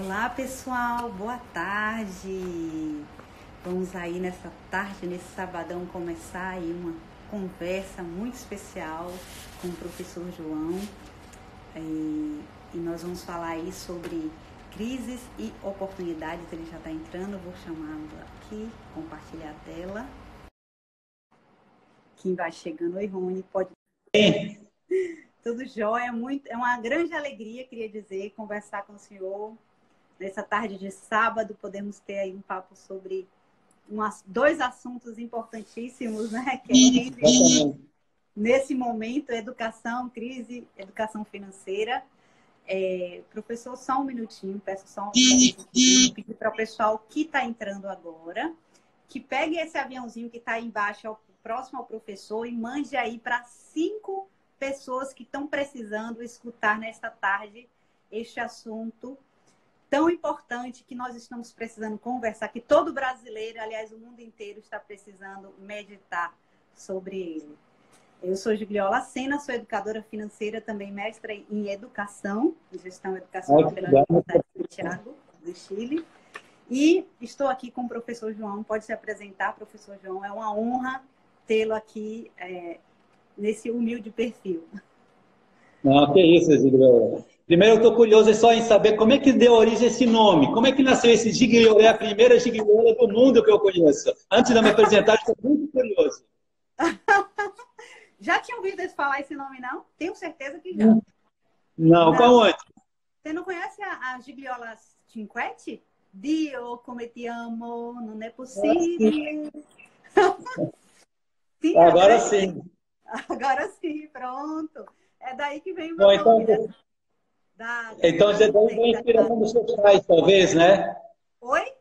Olá pessoal, boa tarde. Vamos aí nessa tarde, nesse sabadão, começar aí uma conversa muito especial com o professor João. E nós vamos falar aí sobre crises e oportunidades. Ele já está entrando, eu vou chamá-lo aqui, compartilhar a tela. Quem vai chegando, oi Rony, pode... Tudo jóia, é uma grande alegria, queria dizer, conversar com o senhor. Nessa tarde de sábado, podemos ter aí um papo sobre dois assuntos importantíssimos, né? Que é crise, nesse momento, educação, crise, educação financeira. Professor, só um minutinho, peço só um minutinho, pedir para o pessoal que está entrando agora, que pegue esse aviãozinho que está aí embaixo, próximo ao professor, e mande aí para 5 pessoas que estão precisando escutar nesta tarde este assunto tão importante que nós estamos precisando conversar, que todo brasileiro, aliás, o mundo inteiro está precisando meditar sobre ele. Eu sou Gigliola Sena, sou educadora financeira, também mestra em educação, em gestão educacional pela Universidade de Santiago, do Chile. E estou aqui com o professor João, pode se apresentar, professor João, é uma honra tê-lo aqui nesse humilde perfil. Não, que isso, Gigliola. Primeiro, eu estou curioso só em saber como é que deu origem esse nome. Como é que nasceu esse Gigliola? É a primeira Gigliola do mundo que eu conheço. Antes de me apresentar, estou muito curioso. Já tinha ouvido falar esse nome, não? Tenho certeza que já. Não, qual antes? Você não conhece a Gigliola Cinquetti? Dio, come ti amo, não é possível. Sim, agora sim. Agora sim, pronto. É daí que vem o meu nome. Então você vem a inspiração dos seus pais, talvez, né? Oi?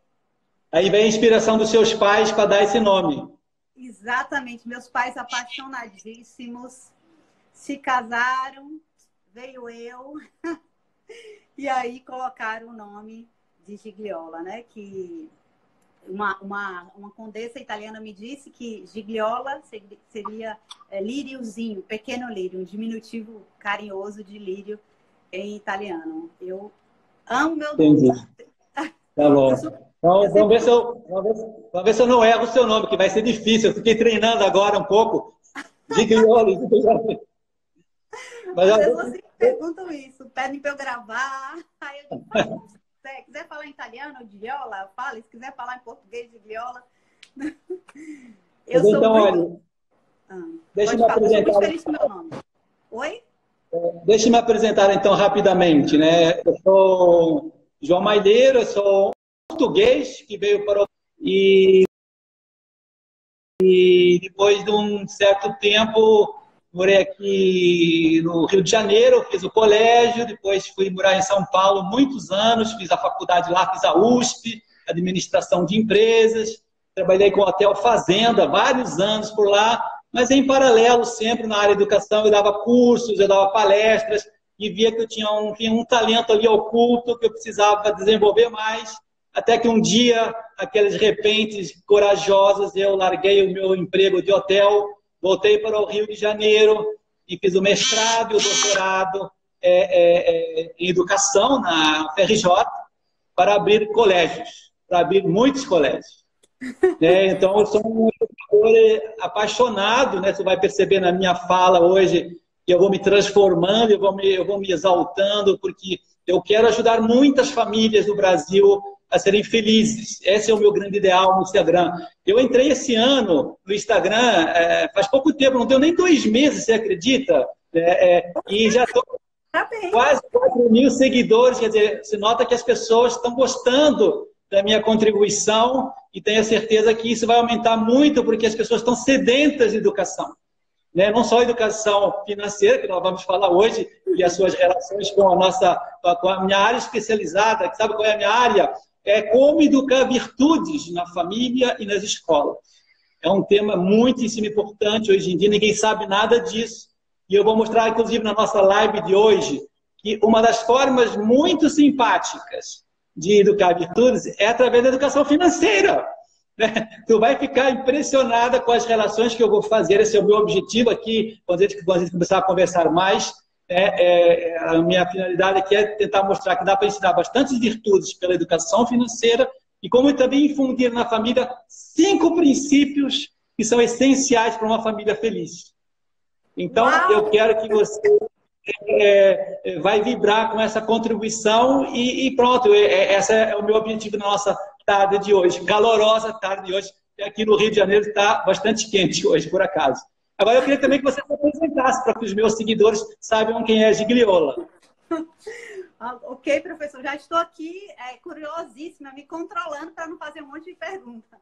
Aí vem a inspiração dos seus pais para dar esse nome. Exatamente. Meus pais apaixonadíssimos se casaram, veio eu, e aí colocaram o nome de Gigliola, né? Que uma condessa italiana me disse que Gigliola seria líriozinho, pequeno lírio, um diminutivo carinhoso de lírio em italiano. Eu amo meu nome. Tá bom. Então, vamos ver se eu não erro o seu nome, que vai ser difícil. Eu fiquei treinando agora um pouco. Gigliola. Mas as pessoas sempre perguntam isso, pedem para eu gravar. Aí eu digo, se quiser falar em italiano, Gigliola, fala. Se quiser falar em português, Gigliola. Eu sou então, muito... deixa eu me apresentar. Eu sou muito feliz com o meu nome. Oi? Deixa eu me apresentar, então, rapidamente, né? Eu sou João Maileiro, eu sou português que veio para o... E depois de um certo tempo, morei aqui no Rio de Janeiro, fiz o colégio, depois fui morar em São Paulo muitos anos, fiz a faculdade lá, fiz a USP, administração de empresas, trabalhei com hotel fazenda, vários anos por lá, mas em paralelo, sempre na área de educação, eu dava cursos, eu dava palestras, e via que eu tinha um talento ali oculto que eu precisava desenvolver mais, até que um dia, aqueles repentes corajosos, eu larguei o meu emprego de hotel, voltei para o Rio de Janeiro e fiz o mestrado e o doutorado em educação na FRJ para abrir colégios, para abrir muitos colégios. Então, eu sou um educador apaixonado, né? Você vai perceber na minha fala hoje que eu vou me transformando, eu vou me exaltando, porque eu quero ajudar muitas famílias do Brasil a serem felizes. Esse é o meu grande ideal no Instagram. Eu entrei esse ano no Instagram, faz pouco tempo, não tenho nem 2 meses, você acredita? E já estou quase 4 mil seguidores, quer dizer, se nota que as pessoas estão gostando da minha contribuição e tenho a certeza que isso vai aumentar muito porque as pessoas estão sedentas de educação. Não só educação financeira, que nós vamos falar hoje, e as suas relações com a minha área especializada, que sabe qual é a minha área? É como educar virtudes na família e nas escolas. É um tema muitíssimo importante hoje em dia, ninguém sabe nada disso. E eu vou mostrar, inclusive, na nossa live de hoje, que uma das formas muito simpáticas de educar virtudes é através da educação financeira. Tu vai ficar impressionada com as relações que eu vou fazer. Esse é o meu objetivo aqui, quando a gente começar a conversar mais, A minha finalidade aqui é tentar mostrar que dá para ensinar bastantes virtudes pela educação financeira e como também infundir na família 5 princípios que são essenciais para uma família feliz. Então, Uau! eu quero que você vai vibrar com essa contribuição e pronto, esse é o meu objetivo na nossa tarde de hoje, calorosa tarde de hoje. Aqui no Rio de Janeiro está bastante quente hoje, por acaso. Agora, eu queria também que você se apresentasse para que os meus seguidores saibam quem é Gigliola. Ok, professor, já estou aqui curiosíssima, me controlando para não fazer um monte de pergunta.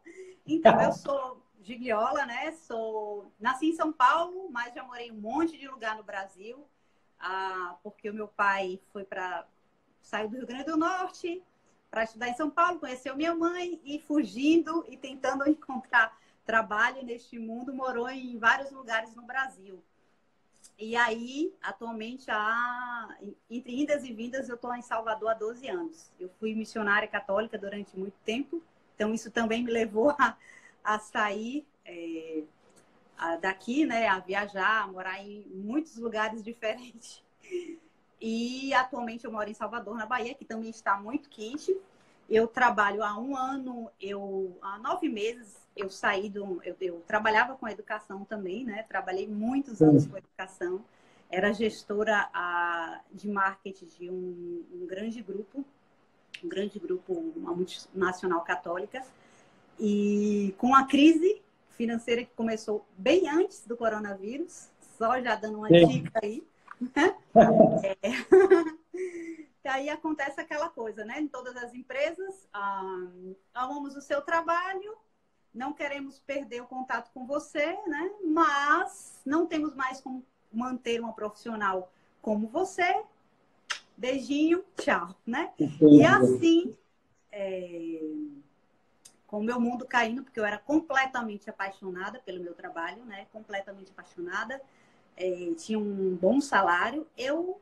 Então, eu sou Gigliola, né? Nasci em São Paulo, mas já morei em um monte de lugar no Brasil, porque o meu pai saiu do Rio Grande do Norte para estudar em São Paulo, conheceu minha mãe e fugindo e tentando encontrar trabalho neste mundo, morou em vários lugares no Brasil. E aí, atualmente, entre indas e vindas, eu estou em Salvador há 12 anos. Eu fui missionária católica durante muito tempo, então isso também me levou a sair daqui, né, a viajar, a morar em muitos lugares diferentes. E atualmente eu moro em Salvador, na Bahia, que também está muito quente. Eu trabalho há 1 ano, há 9 meses, eu saí eu trabalhava com educação também, né? Trabalhei muitos anos com educação. Era gestora de marketing de um grande grupo, uma multinacional católica. E com a crise financeira que começou bem antes do coronavírus, só já dando uma dica aí, aí acontece aquela coisa, né? Em todas as empresas, amamos o seu trabalho, não queremos perder o contato com você, né? Mas não temos mais como manter uma profissional como você. Beijinho, tchau, né? E assim, com o meu mundo caindo, porque eu era completamente apaixonada pelo meu trabalho, né? Completamente apaixonada, tinha um bom salário, eu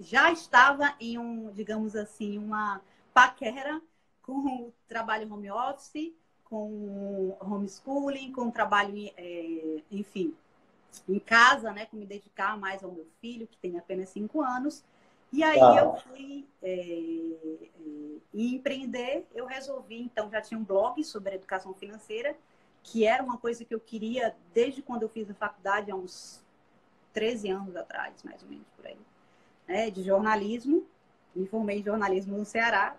já estava em digamos assim, uma paquera com o trabalho home office, com homeschooling, com trabalho, enfim, em casa, né, com me dedicar mais ao meu filho, que tem apenas 5 anos. E aí eu fui empreender, eu resolvi, então já tinha um blog sobre educação financeira, que era uma coisa que eu queria desde quando eu fiz a faculdade, há uns 13 anos atrás, mais ou menos, por aí. De jornalismo, me formei em jornalismo no Ceará,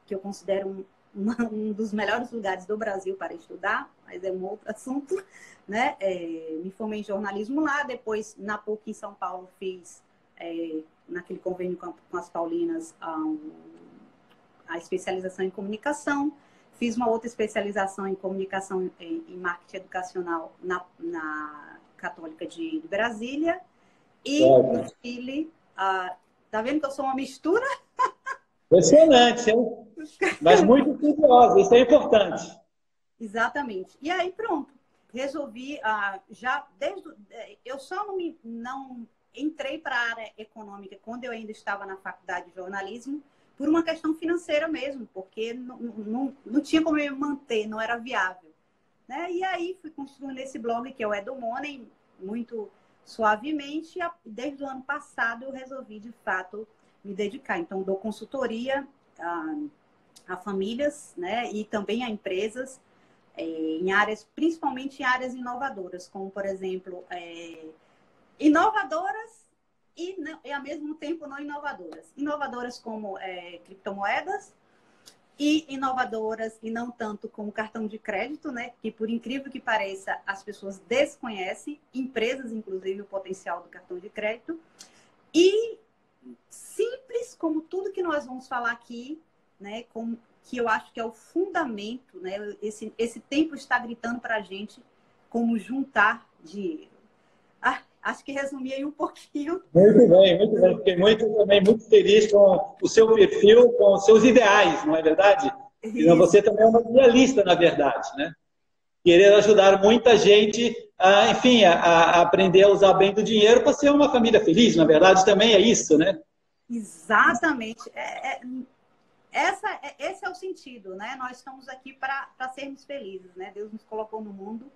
que eu considero um dos melhores lugares do Brasil para estudar, mas é um outro assunto, né? Me formei em jornalismo lá, depois na PUC em São Paulo fiz, naquele convênio com as Paulinas, a especialização em comunicação, fiz uma outra especialização em comunicação em marketing educacional na Católica de Brasília, e no Chile. Tá vendo que eu sou uma mistura? Impressionante, hein? Mas muito curiosa, isso é importante. Exatamente. E aí, pronto, resolvi, eu só não entrei para a área econômica quando eu ainda estava na faculdade de jornalismo, por uma questão financeira mesmo, porque não tinha como eu me manter, não era viável. Né? E aí fui construindo esse blog, que é o EduMoney, muito suavemente, desde o ano passado eu resolvi, de fato, me dedicar. Então, dou consultoria a famílias, né, e também a empresas, em áreas, principalmente em áreas inovadoras, como, por exemplo, inovadoras e ao mesmo tempo não inovadoras. Inovadoras como criptomoedas, e inovadoras, e não tanto como cartão de crédito, né? Que, por incrível que pareça, as pessoas desconhecem, empresas, inclusive, o potencial do cartão de crédito. E simples como tudo que nós vamos falar aqui, né? Que eu acho que é o fundamento, né? Esse tempo está gritando para a gente como juntar dinheiro. Acho que resumi aí um pouquinho. Muito bem, muito bem. Fiquei muito feliz com o seu perfil, com os seus ideais, não é verdade? Então, você também é uma idealista, na verdade, né? Querer ajudar muita gente, enfim, a aprender a usar bem do dinheiro para ser uma família feliz, na verdade, também é isso, né? Exatamente. Esse é o sentido, né? Nós estamos aqui para sermos felizes, né? Deus nos colocou no mundo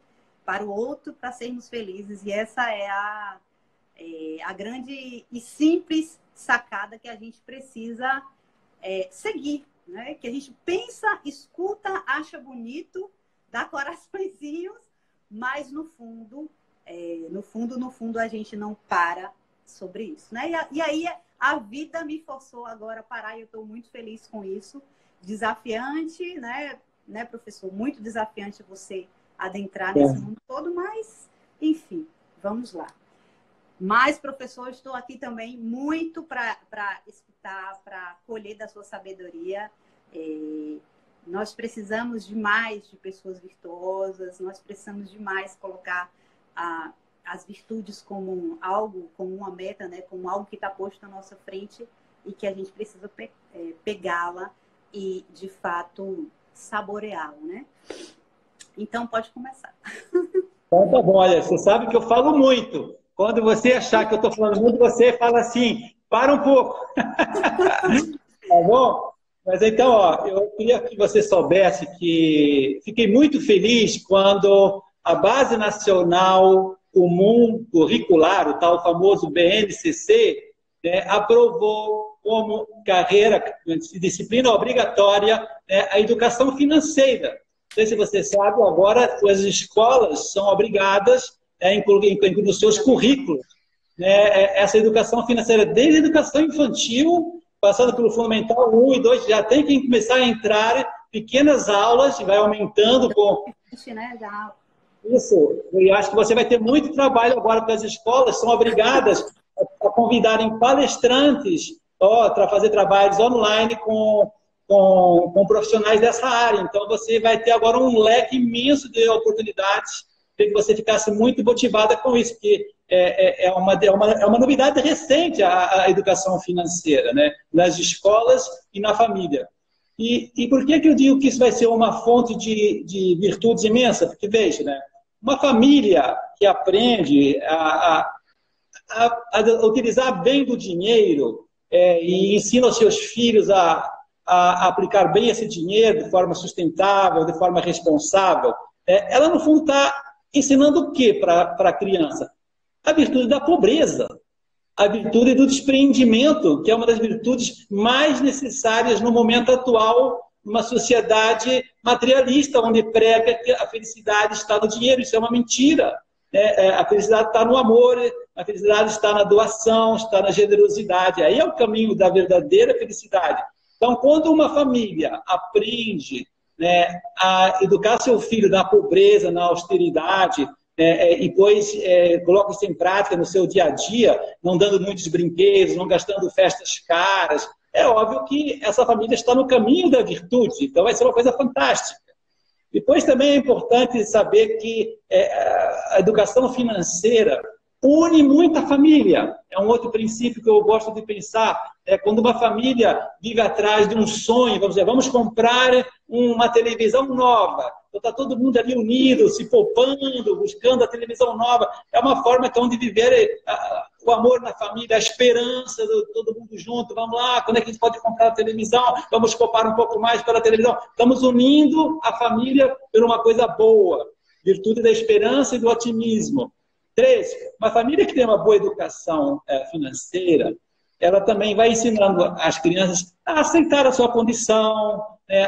para o outro, para sermos felizes. E essa é a grande e simples sacada que a gente precisa seguir, né? Que a gente pensa, escuta, acha bonito, dá coraçõezinhos, mas no fundo, a gente não para sobre isso, né? E aí a vida me forçou agora a parar e eu estou muito feliz com isso. Desafiante, né, professor? Muito desafiante você adentrar nesse mundo todo, mas, enfim, vamos lá. Mas, professor, estou aqui também muito para escutar, para colher da sua sabedoria. Nós precisamos demais de pessoas virtuosas, nós precisamos demais colocar as virtudes como algo, como uma meta, né? Como algo que está posto na nossa frente e que a gente precisa pegá-la e, de fato, saboreá-la, né? Então, pode começar. Então, tá bom, olha, você sabe que eu falo muito. Quando você achar que eu estou falando muito, você fala assim, para um pouco. Tá bom? Mas então, ó, eu queria que você soubesse que fiquei muito feliz quando a Base Nacional Comum Curricular, o tal famoso BNCC, né, aprovou como carreira, disciplina obrigatória, né, a educação financeira. Não sei se você sabe, agora as escolas são obrigadas a incluir nos seus currículos, né, essa educação financeira, desde a educação infantil, passando pelo Fundamental 1 e 2, já tem que começar a entrar pequenas aulas, vai aumentando com... Isso, e acho que você vai ter muito trabalho agora, porque as escolas são obrigadas a convidarem palestrantes para fazer trabalhos online com profissionais dessa área. Então, você vai ter agora um leque imenso de oportunidades para que você ficasse muito motivada com isso, porque é uma novidade recente a educação financeira, né? Nas escolas e na família. E por que eu digo que isso vai ser uma fonte de virtudes imensa? Porque, veja, né? Uma família que aprende a utilizar bem do dinheiro e ensina os seus filhos a aplicar bem esse dinheiro de forma sustentável, de forma responsável, ela, no fundo, está ensinando o quê para a criança? A virtude da pobreza, a virtude do desprendimento, que é uma das virtudes mais necessárias no momento atual, numa sociedade materialista, onde prega que a felicidade está no dinheiro. Isso é uma mentira. A felicidade está no amor, a felicidade está na doação, está na generosidade. Aí é o caminho da verdadeira felicidade. Então, quando uma família aprende, né, a educar seu filho na pobreza, na austeridade, e depois coloca isso em prática no seu dia a dia, não dando muitos brinquedos, não gastando festas caras, é óbvio que essa família está no caminho da virtude, então vai ser uma coisa fantástica. Depois também é importante saber que a educação financeira une muito a família. É um outro princípio que eu gosto de pensar. Quando uma família vive atrás de um sonho, vamos dizer, vamos comprar uma televisão nova. Então está todo mundo ali unido, se poupando, buscando a televisão nova. É uma forma então de viver o amor na família, a esperança de todo mundo junto. Vamos lá, quando é que a gente pode comprar a televisão? Vamos poupar um pouco mais pela televisão. Estamos unindo a família por uma coisa boa. Virtude da esperança e do otimismo. 3, uma família que tem uma boa educação financeira, ela também vai ensinando as crianças a aceitar a sua condição,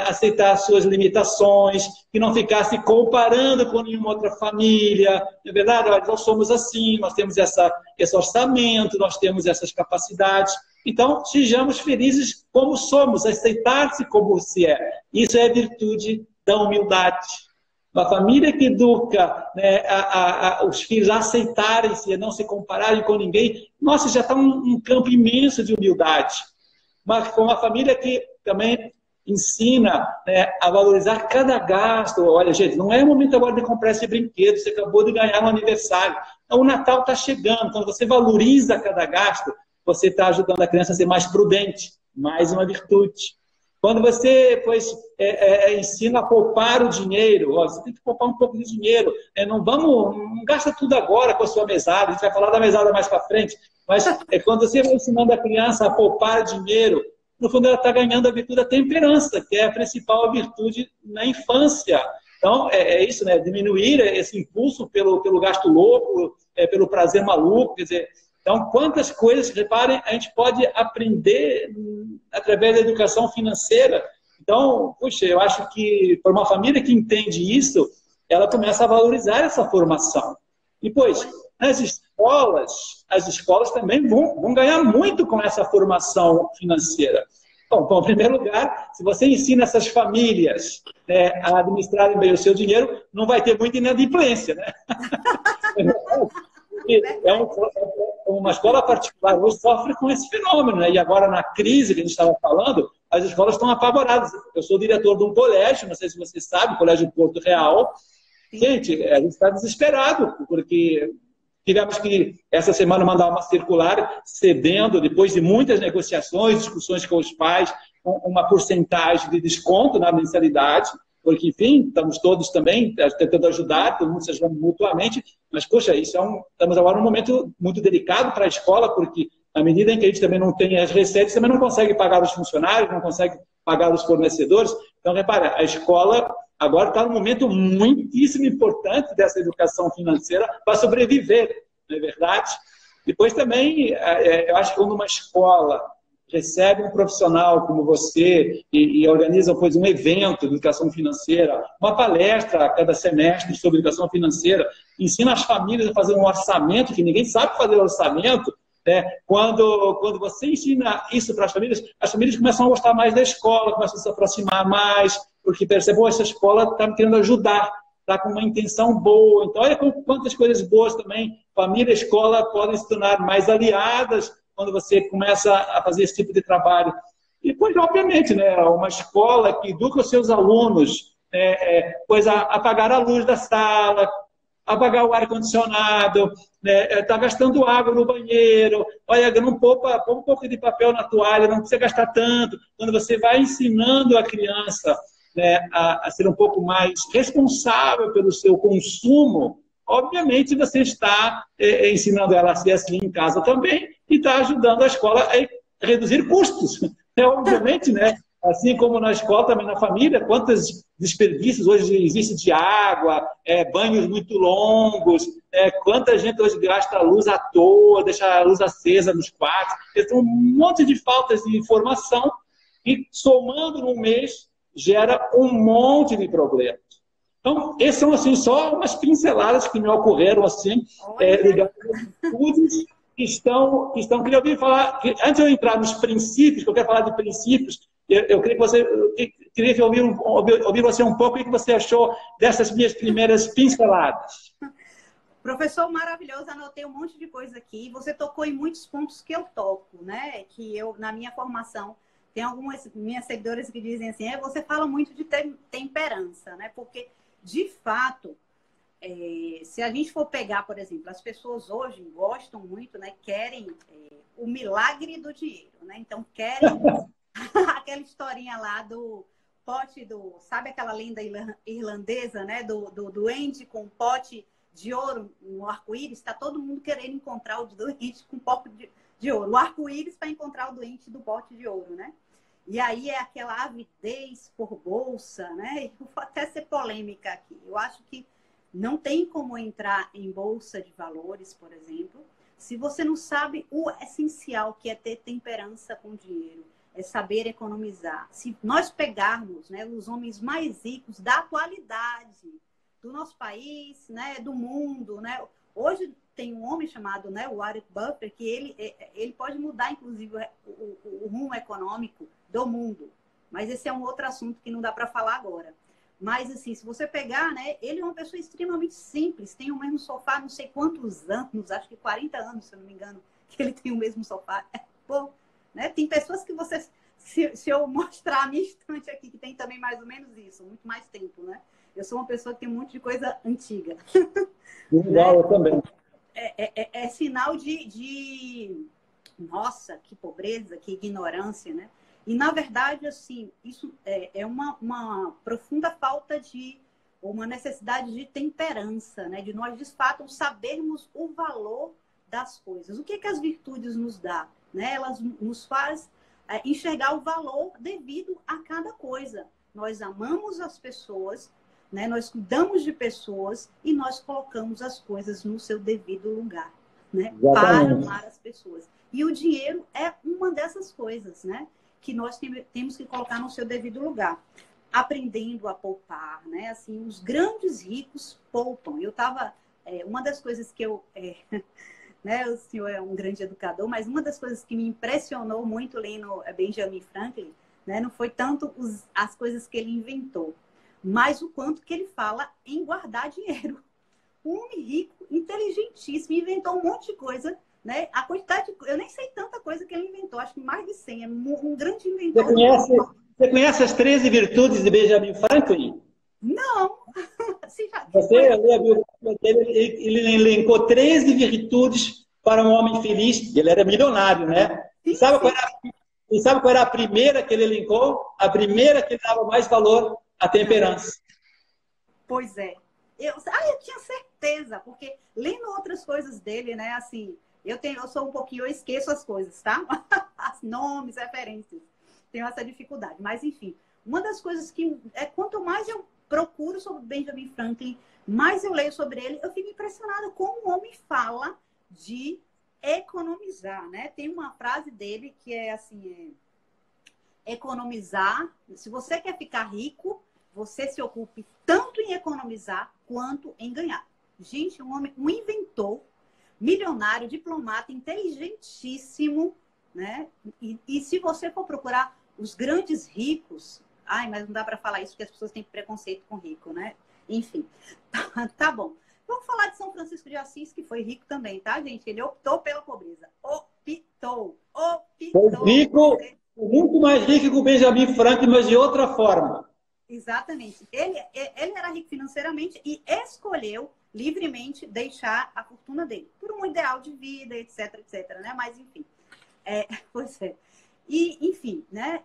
aceitar as suas limitações, que não ficar se comparando com nenhuma outra família. Não é verdade? Olha, nós somos assim, nós temos esse orçamento, nós temos essas capacidades. Então, sejamos felizes como somos, aceitar-se como se é. Isso é a virtude da humildade. Uma família que educa, né, os filhos a aceitarem-se, a não se compararem com ninguém, nossa, já está um campo imenso de humildade. Mas com uma família que também ensina, né, a valorizar cada gasto. Olha, gente, não é o momento agora de comprar esse brinquedo, você acabou de ganhar no aniversário. Então, o Natal está chegando, quando você valoriza cada gasto, você está ajudando a criança a ser mais prudente, mais uma virtude. Quando você, pois, ensina a poupar o dinheiro, você tem que poupar um pouco de dinheiro. Não gasta tudo agora com a sua mesada, a gente vai falar da mesada mais para frente, mas quando você vai ensinando a criança a poupar dinheiro, no fundo ela está ganhando a virtude da temperança, que é a principal virtude na infância. Então, é isso, né? Diminuir esse impulso pelo gasto louco, pelo prazer maluco, quer dizer, Então, quantas coisas, reparem, a gente pode aprender através da educação financeira. Então, puxa, eu acho que para uma família que entende isso, ela começa a valorizar essa formação. E, pois, as escolas também vão ganhar muito com essa formação financeira. Bom, em primeiro lugar, se você ensina essas famílias, né, a administrarem bem o seu dinheiro, não vai ter muita inadimplência, né? Uma escola particular hoje sofre com esse fenômeno, né? E agora, na crise que a gente estava falando, as escolas estão apavoradas. Eu sou diretor de um colégio, não sei se você sabe, o Colégio Porto Real. Gente, a gente está desesperado, porque tivemos que, essa semana, mandar uma circular cedendo, depois de muitas negociações, discussões com os pais, uma porcentagem de desconto na mensalidade, porque, enfim, estamos todos também tentando ajudar, todo mundo se ajudando mutuamente, mas, poxa, estamos agora num momento muito delicado para a escola, porque, à medida em que a gente também não tem as receitas, também não consegue pagar os funcionários, não consegue pagar os fornecedores. Então, repara, a escola agora está num momento muitíssimo importante dessa educação financeira para sobreviver, não é verdade? Depois também, eu acho que quando uma escola recebe um profissional como você e organiza, pois, um evento de educação financeira, uma palestra a cada semestre sobre educação financeira, ensina as famílias a fazer um orçamento, que ninguém sabe fazer orçamento, né? Quando você ensina isso para as famílias começam a gostar mais da escola, começam a se aproximar mais, porque percebem, essa escola está me querendo ajudar, está com uma intenção boa. Então, olha quantas coisas boas também, família e escola podem se tornar mais aliadas quando você começa a fazer esse tipo de trabalho. E depois, obviamente, né, uma escola que educa os seus alunos, pois a pagar a luz da sala, apagar o ar-condicionado, né, tá gastando água no banheiro, olha, não poupa um pouco de papel na toalha, não precisa gastar tanto. Quando você vai ensinando a criança, né, a ser um pouco mais responsável pelo seu consumo, obviamente você está ensinando ela a ser assim em casa também e está ajudando a escola a reduzir custos. Obviamente, né? Assim como na escola, também na família, quantos desperdícios hoje existem de água, banhos muito longos, quanta gente hoje gasta a luz à toa, deixa a luz acesa nos quartos. Então, um monte de faltas de informação e, somando num mês, gera um monte de problemas. Então, esses são assim, só umas pinceladas que me ocorreram assim, ligadas a estudos que estão. Queria ouvir falar, antes de eu entrar nos princípios, que eu quero falar de princípios, eu queria ouvir você um pouco o que você achou dessas minhas primeiras pinceladas. Professor maravilhoso, anotei um monte de coisa aqui. Você tocou em muitos pontos que eu toco, né? Que eu, na minha formação, tem algumas minhas seguidoras que dizem assim, você fala muito de temperança, né? Porque, de fato, se a gente for pegar, por exemplo, as pessoas hoje gostam muito, né? Querem o milagre do dinheiro, né? Então, querem aquela historinha lá do pote sabe aquela lenda irlandesa, né? Do doente com um pote de ouro no arco-íris, está todo mundo querendo encontrar o doente com um pote de ouro. O arco-íris para encontrar o doente do pote de ouro, né? E aí é aquela avidez por bolsa, né? Eu vou até ser polêmica aqui. Eu acho que não tem como entrar em bolsa de valores, por exemplo, se você não sabe o essencial que é ter temperança com o dinheiro, é saber economizar. Se nós pegarmos, né, os homens mais ricos da atualidade do nosso país, né, do mundo, né? Hoje tem um homem chamado, né, Warren Buffett, que ele pode mudar, inclusive, o rumo econômico do mundo. Mas esse é um outro assunto que não dá para falar agora. Mas, assim, se você pegar, né, ele é uma pessoa extremamente simples, tem o mesmo sofá não sei quantos anos, acho que 40 anos, se eu não me engano, que ele tem o mesmo sofá. Pô, né? Tem pessoas que você... Se eu mostrar a minha estante aqui, que tem também mais ou menos isso, muito mais tempo, né? Eu sou uma pessoa que tem um monte de coisa antiga. Igual, né? Eu também. É sinal de... Nossa, que pobreza, que ignorância, né? E, na verdade, assim, isso é uma profunda falta de... uma necessidade de temperança, né? De nós, de fato, sabermos o valor das coisas. O que as virtudes nos dão? Né? Elas nos fazem enxergar o valor devido a cada coisa. Nós amamos as pessoas, né? Nós cuidamos de pessoas e nós colocamos as coisas no seu devido lugar. né? Exatamente. Para amar as pessoas. E o dinheiro é uma dessas coisas, né? Que nós temos que colocar no seu devido lugar. Aprendendo a poupar, né? Assim, os grandes ricos poupam. Eu estava... uma das coisas que eu... né? O senhor é um grande educador, mas uma das coisas que me impressionou muito lendo Benjamin Franklin, né? Não foi tanto as coisas que ele inventou, mas o quanto que ele fala em guardar dinheiro. Um homem rico, inteligentíssimo, inventou um monte de coisa, né? A quantidade eu nem sei tanta coisa que ele inventou, acho que mais de 100, é um grande inventor. Você conhece as 13 virtudes de Benjamin Franklin? Não! Você lê a biografia dele, ele elencou 13 virtudes para um homem feliz. Ele era milionário, né? Sim, E sabe qual era a primeira que ele elencou? A primeira que dava mais valor? A temperança. Pois é. Eu tinha certeza, porque lendo outras coisas dele, né, assim, eu sou um pouquinho, eu esqueço as coisas, tá? Os nomes, referências. Tenho essa dificuldade. Mas, enfim, uma das coisas que quanto mais eu procuro sobre Benjamin Franklin, mais eu leio sobre ele, eu fico impressionada como o homem fala de economizar, né? Tem uma frase dele que é assim, economizar. Se você quer ficar rico, você se ocupe tanto em economizar quanto em ganhar. Gente, um homem, um inventor, milionário, diplomata, inteligentíssimo, né? E se você for procurar os grandes ricos, mas não dá para falar isso porque as pessoas têm preconceito com rico, né? Enfim, tá bom. Vamos falar de São Francisco de Assis, que foi rico também, tá, gente? Ele optou pela pobreza. Optou. Foi rico, muito mais rico que o Benjamin Franklin, mas de outra forma. Exatamente. Ele era rico financeiramente e escolheu livremente deixar a fortuna dele por um ideal de vida, etc, etc, né? Mas, enfim. Pois é. E, enfim, né?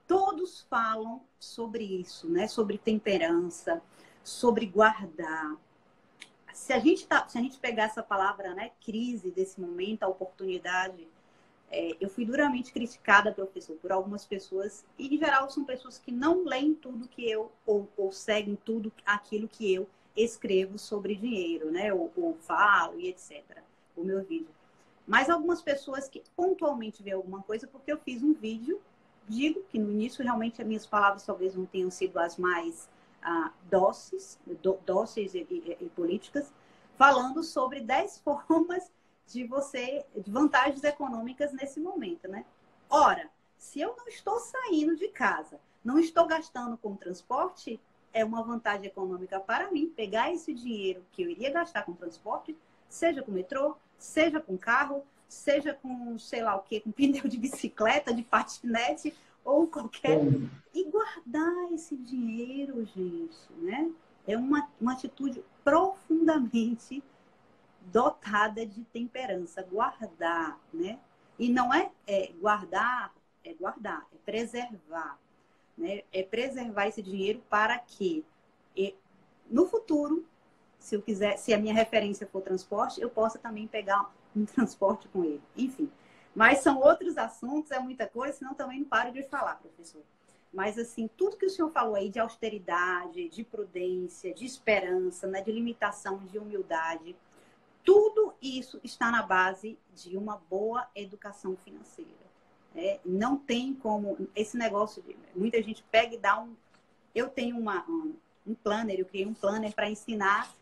Todos falam sobre isso, né? Sobre temperança, sobre guardar. Se a gente pegar essa palavra, né? Crise desse momento, a oportunidade... eu fui duramente criticada, professor, por algumas pessoas, e em geral são pessoas que não leem tudo que eu, ou seguem tudo aquilo que eu escrevo sobre dinheiro, né? Ou falo e etc. O meu vídeo. Mas algumas pessoas que pontualmente veem alguma coisa, porque eu fiz um vídeo, digo que no início realmente as minhas palavras talvez não tenham sido as mais dóceis e políticas, falando sobre 10 formas de vantagens econômicas nesse momento, né? Ora, se eu não estou saindo de casa, não estou gastando com transporte, é uma vantagem econômica para mim pegar esse dinheiro que eu iria gastar com transporte, seja com metrô, seja com carro, seja com, sei lá o quê, com pneu de bicicleta, de patinete ou qualquer... E guardar esse dinheiro, gente, né? É uma atitude profundamente dotada de temperança, guardar, né? E não guardar, é preservar, né? É preservar esse dinheiro para que no futuro, se a minha referência for transporte, eu possa também pegar um transporte com ele. Enfim, mas são outros assuntos, é muita coisa, senão também não paro de falar, professor. Mas, assim, tudo que o senhor falou aí de austeridade, de prudência, de esperança, né? De limitação, de humildade, tudo isso está na base de uma boa educação financeira. Não tem como... Esse negócio de... Muita gente pega e dá um... Eu tenho um planner, eu criei um planner para ensinar...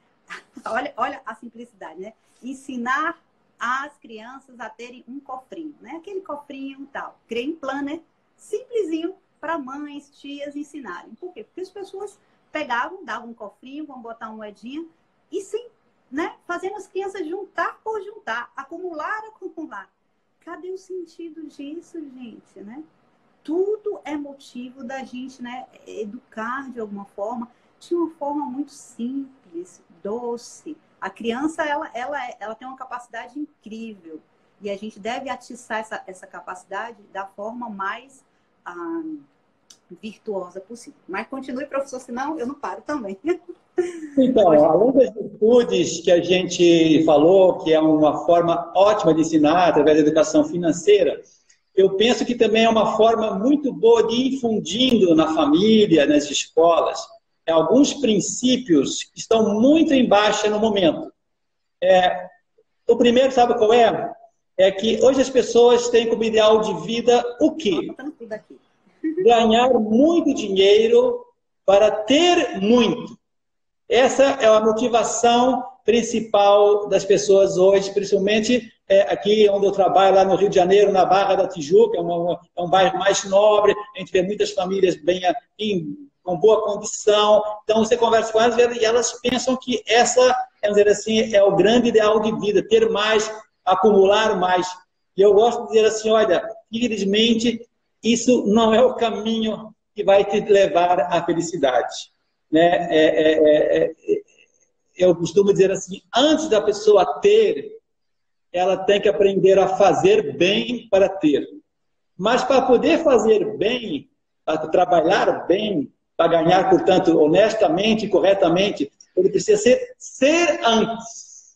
Olha a simplicidade, né? Ensinar as crianças a terem um cofrinho, né? Aquele cofrinho e tal. Criei um planner simplesinho para mães, tias ensinarem. Por quê? Porque as pessoas pegavam, davam um cofrinho, vão botar uma moedinha e sem... Né? Fazendo as crianças juntar por juntar, acumular. Cadê o sentido disso, gente? Né? Tudo é motivo da gente, né, educar de alguma forma, de uma forma muito simples, doce. A criança, ela tem uma capacidade incrível e a gente deve atiçar essa capacidade da forma mais virtuosa possível. Mas continue, professor, senão eu não paro também. Então, além das virtudes que a gente falou, que é uma forma ótima de ensinar através da educação financeira, eu penso que também é uma forma muito boa de ir infundindo na família, nas escolas, alguns princípios que estão muito em baixa no momento. O primeiro, sabe qual é? É que hoje as pessoas têm como ideal de vida o quê? Ganhar muito dinheiro para ter muito. Essa é a motivação principal das pessoas hoje, principalmente aqui onde eu trabalho, lá no Rio de Janeiro, na Barra da Tijuca, é um bairro mais nobre, a gente vê muitas famílias bem com boa condição. Então, você conversa com elas e elas pensam que essa, vamos dizer assim, é o grande ideal de vida, ter mais, acumular mais. E eu gosto de dizer assim, olha, infelizmente, isso não é o caminho que vai te levar à felicidade. Né? Eu costumo dizer assim, antes da pessoa ter, ela tem que aprender a fazer bem para ter. Mas para poder fazer bem, para trabalhar bem, para ganhar, portanto, honestamente e corretamente, ele precisa ser antes.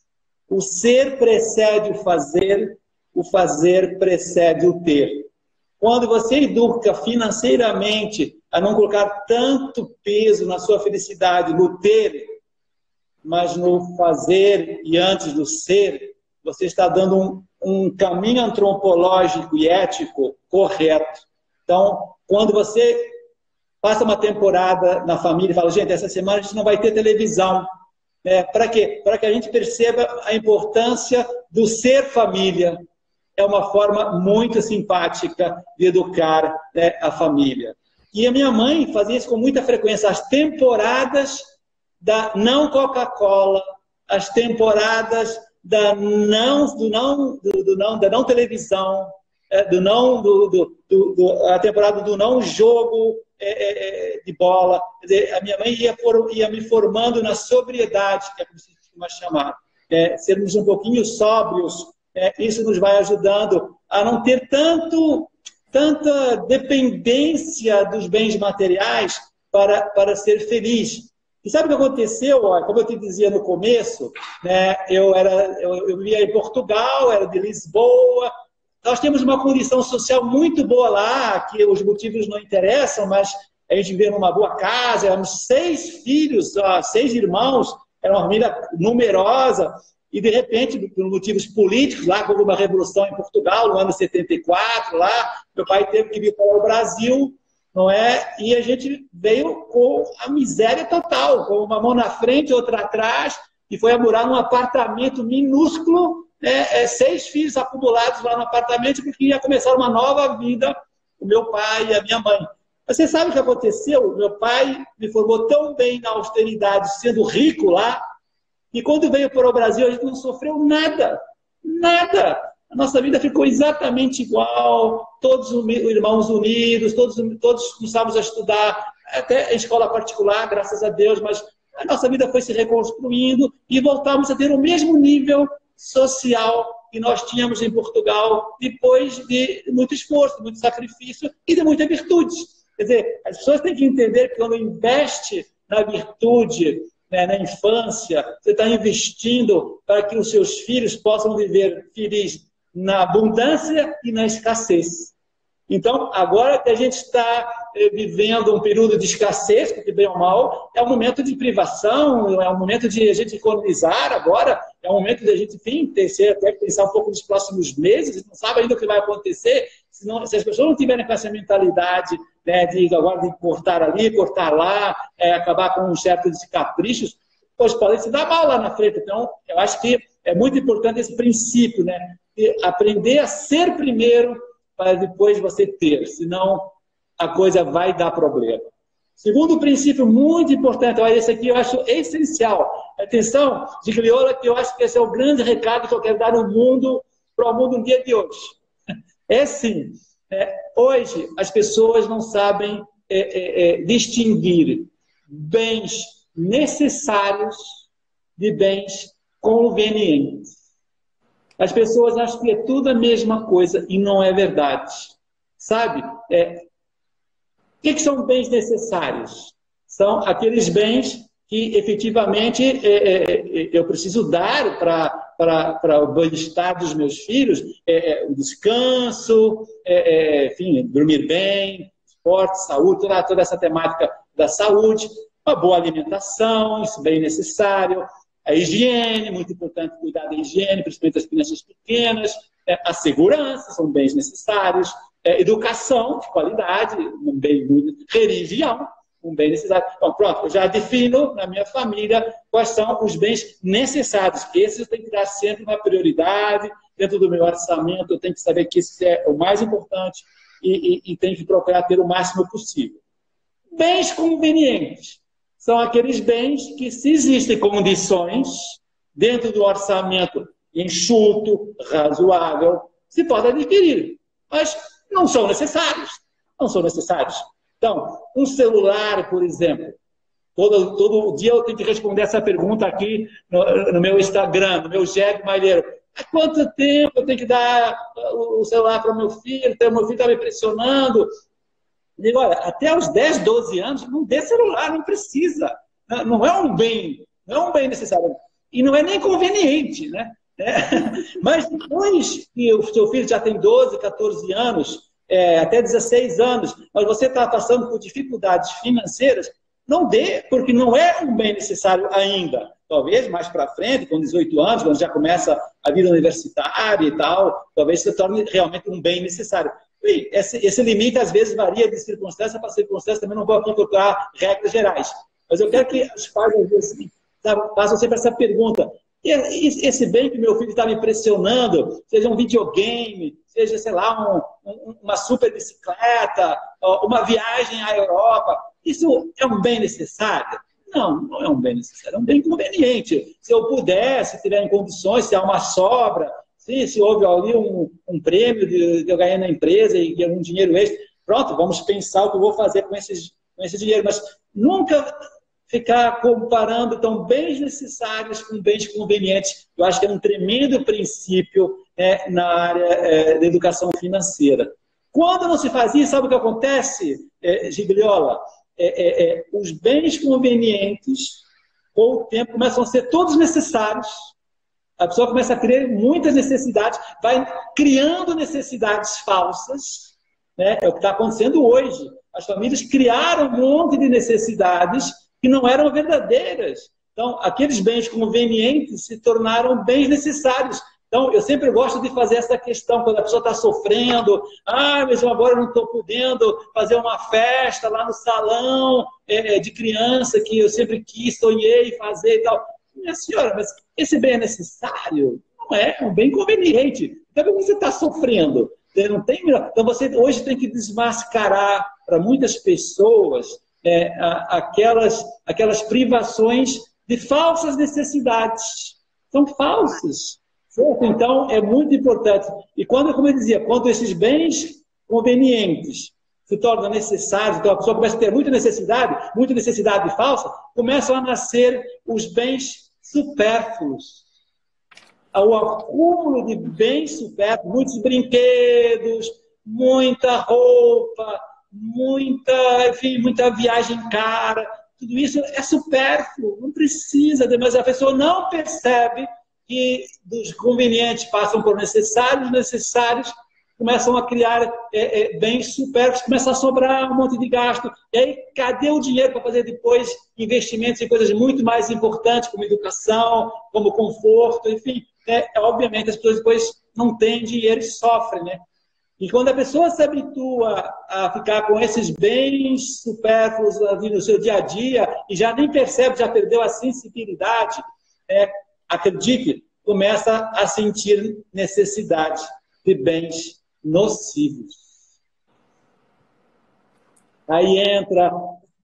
O ser precede o fazer precede o ter. Quando você educa financeiramente a não colocar tanto peso na sua felicidade, no ter, mas no fazer e antes do ser, você está dando um caminho antropológico e ético correto. Então, quando você passa uma temporada na família e fala, gente, essa semana a gente não vai ter televisão. Para quê? Para que a gente perceba a importância do ser família. É uma forma muito simpática de educar, né, a família. E a minha mãe fazia isso com muita frequência. As temporadas da não Coca-Cola, as temporadas da não televisão, a temporada do não jogo de bola. Quer dizer, a minha mãe ia me formando na sobriedade, que é como se costuma chamar. Sermos um pouquinho sóbrios, isso nos vai ajudando a não ter tanta dependência dos bens materiais para ser feliz. E sabe o que aconteceu? Como eu te dizia no começo, né, eu vivia em Portugal, era de Lisboa. Nós temos uma condição social muito boa lá, que os motivos não interessam, mas a gente vivia numa boa casa, éramos 6 filhos, 6 irmãos, era uma família numerosa. E, de repente, por motivos políticos, lá houve uma revolução em Portugal, no ano 74, lá, meu pai teve que vir para o Brasil, não é? E a gente veio com a miséria total, com uma mão na frente, outra atrás, e foi a morar num apartamento minúsculo, 6 filhos acumulados lá no apartamento, porque ia começar uma nova vida, o meu pai e a minha mãe. Você sabe o que aconteceu? Meu pai me formou tão bem na austeridade, sendo rico lá, e quando veio para o Brasil, a gente não sofreu nada. Nada. A nossa vida ficou exatamente igual, todos os irmãos unidos, todos começávamos a estudar, até em escola particular, graças a Deus, mas a nossa vida foi se reconstruindo e voltamos a ter o mesmo nível social que nós tínhamos em Portugal, depois de muito esforço, muito sacrifício e de muita virtude. Quer dizer, as pessoas têm que entender que quando investe na virtude, na infância, você está investindo para que os seus filhos possam viver felizes na abundância e na escassez. Então, agora que a gente está vivendo um período de escassez, porque bem ou mal, é um momento de privação, é um momento de a gente economizar agora, é um momento de a gente, enfim, até pensar um pouco nos próximos meses, a gente não sabe ainda o que vai acontecer, se as pessoas não tiverem com essa mentalidade, né, de agora de cortar ali, cortar lá, acabar com um certo de caprichos, pois podem se dar mal lá na frente. Então, eu acho que é muito importante esse princípio, né, de aprender a ser primeiro para depois você ter, senão a coisa vai dar problema. Segundo princípio muito importante, olha, esse aqui eu acho essencial. Atenção, Gigliola, que eu acho que esse é o grande recado que eu quero dar no mundo, para o mundo no dia de hoje. É sim, hoje as pessoas não sabem distinguir bens necessários de bens convenientes. As pessoas acham que é tudo a mesma coisa e não é verdade. Sabe? O que são bens necessários? São aqueles bens que efetivamente eu preciso dar para o bem-estar dos meus filhos, o descanso, enfim, dormir bem, esporte, saúde, toda essa temática da saúde, uma boa alimentação, isso é bem necessário. A higiene, muito importante cuidar da higiene, principalmente das crianças pequenas. A segurança, são bens necessários. Educação de qualidade, um bem muito. Religião, um bem necessário. Então, pronto, eu já defino na minha família quais são os bens necessários. Esses eu tenho que dar sempre uma prioridade. Dentro do meu orçamento, eu tenho que saber que isso é o mais importante e tenho que procurar ter o máximo possível. Bens convenientes são aqueles bens que, se existem condições dentro do orçamento enxuto, razoável, se pode adquirir, mas não são necessários. Não são necessários. Então, um celular, por exemplo, todo dia eu tenho que responder essa pergunta aqui no meu Instagram, no meu jegue malheiro. Há quanto tempo eu tenho que dar o celular para o meu filho? O meu filho está me pressionando. Digo, olha, até os 10, 12 anos, não dê celular, não precisa. Não é um bem necessário. E não é nem conveniente, né? Mas depois que o seu filho já tem 12, 14 anos, até 16 anos, mas você está passando por dificuldades financeiras, não dê, porque não é um bem necessário ainda. Talvez mais para frente, com 18 anos, quando já começa a vida universitária e tal, talvez se torne realmente um bem necessário. E esse limite, às vezes, varia de circunstância para circunstância, também não vou aqui colocar regras gerais. Mas eu quero que os pais, às vezes, façam sempre essa pergunta. Esse bem que meu filho está me pressionando, seja um videogame, seja, sei lá, uma super bicicleta, uma viagem à Europa, isso é um bem necessário? Não, não é um bem necessário, é um bem conveniente. Se eu puder, se tiver em condições, se há uma sobra, se houve ali um prêmio que eu ganhei na empresa e um dinheiro extra, pronto, vamos pensar o que eu vou fazer com esse dinheiro. Mas nunca ficar comparando então, bens necessários com bens convenientes. Eu acho que é um tremendo princípio na área da educação financeira. Quando não se faz isso, sabe o que acontece, Gigliola? Os bens convenientes, com o tempo, começam a ser todos necessários. A pessoa começa a criar muitas necessidades, vai criando necessidades falsas, né? É o que está acontecendo hoje. As famílias criaram um monte de necessidades que não eram verdadeiras. Então, aqueles bens convenientes se tornaram bens necessários. Então, eu sempre gosto de fazer essa questão, quando a pessoa está sofrendo, mas eu agora não estou podendo fazer uma festa lá no salão de criança que eu sempre quis, sonhei fazer e tal. Minha senhora, mas esse bem é necessário? Não é um bem conveniente. Então, por que você está sofrendo? Não tem... Então, você hoje tem que desmascarar para muitas pessoas aquelas privações de falsas necessidades. São falsas. Certo? Então, é muito importante. E como eu dizia, quando esses bens convenientes se tornam necessários, então a pessoa começa a ter muita necessidade falsa, começam a nascer os bens supérfluos. O acúmulo de bens supérfluos, muitos brinquedos, muita roupa, muita viagem cara, tudo isso é supérfluo, não precisa, mas a pessoa não percebe que dos convenientes passam por necessários começam a criar bens supérfluos, começa a sobrar um monte de gasto. E aí, cadê o dinheiro para fazer depois investimentos em coisas muito mais importantes, como educação, como conforto, enfim. Obviamente, as pessoas depois não têm dinheiro e sofrem, né? E quando a pessoa se habitua a ficar com esses bens supérfluos no seu dia a dia e já nem percebe, já perdeu a sensibilidade, acredite, começa a sentir necessidade de bens nocivos. Aí entra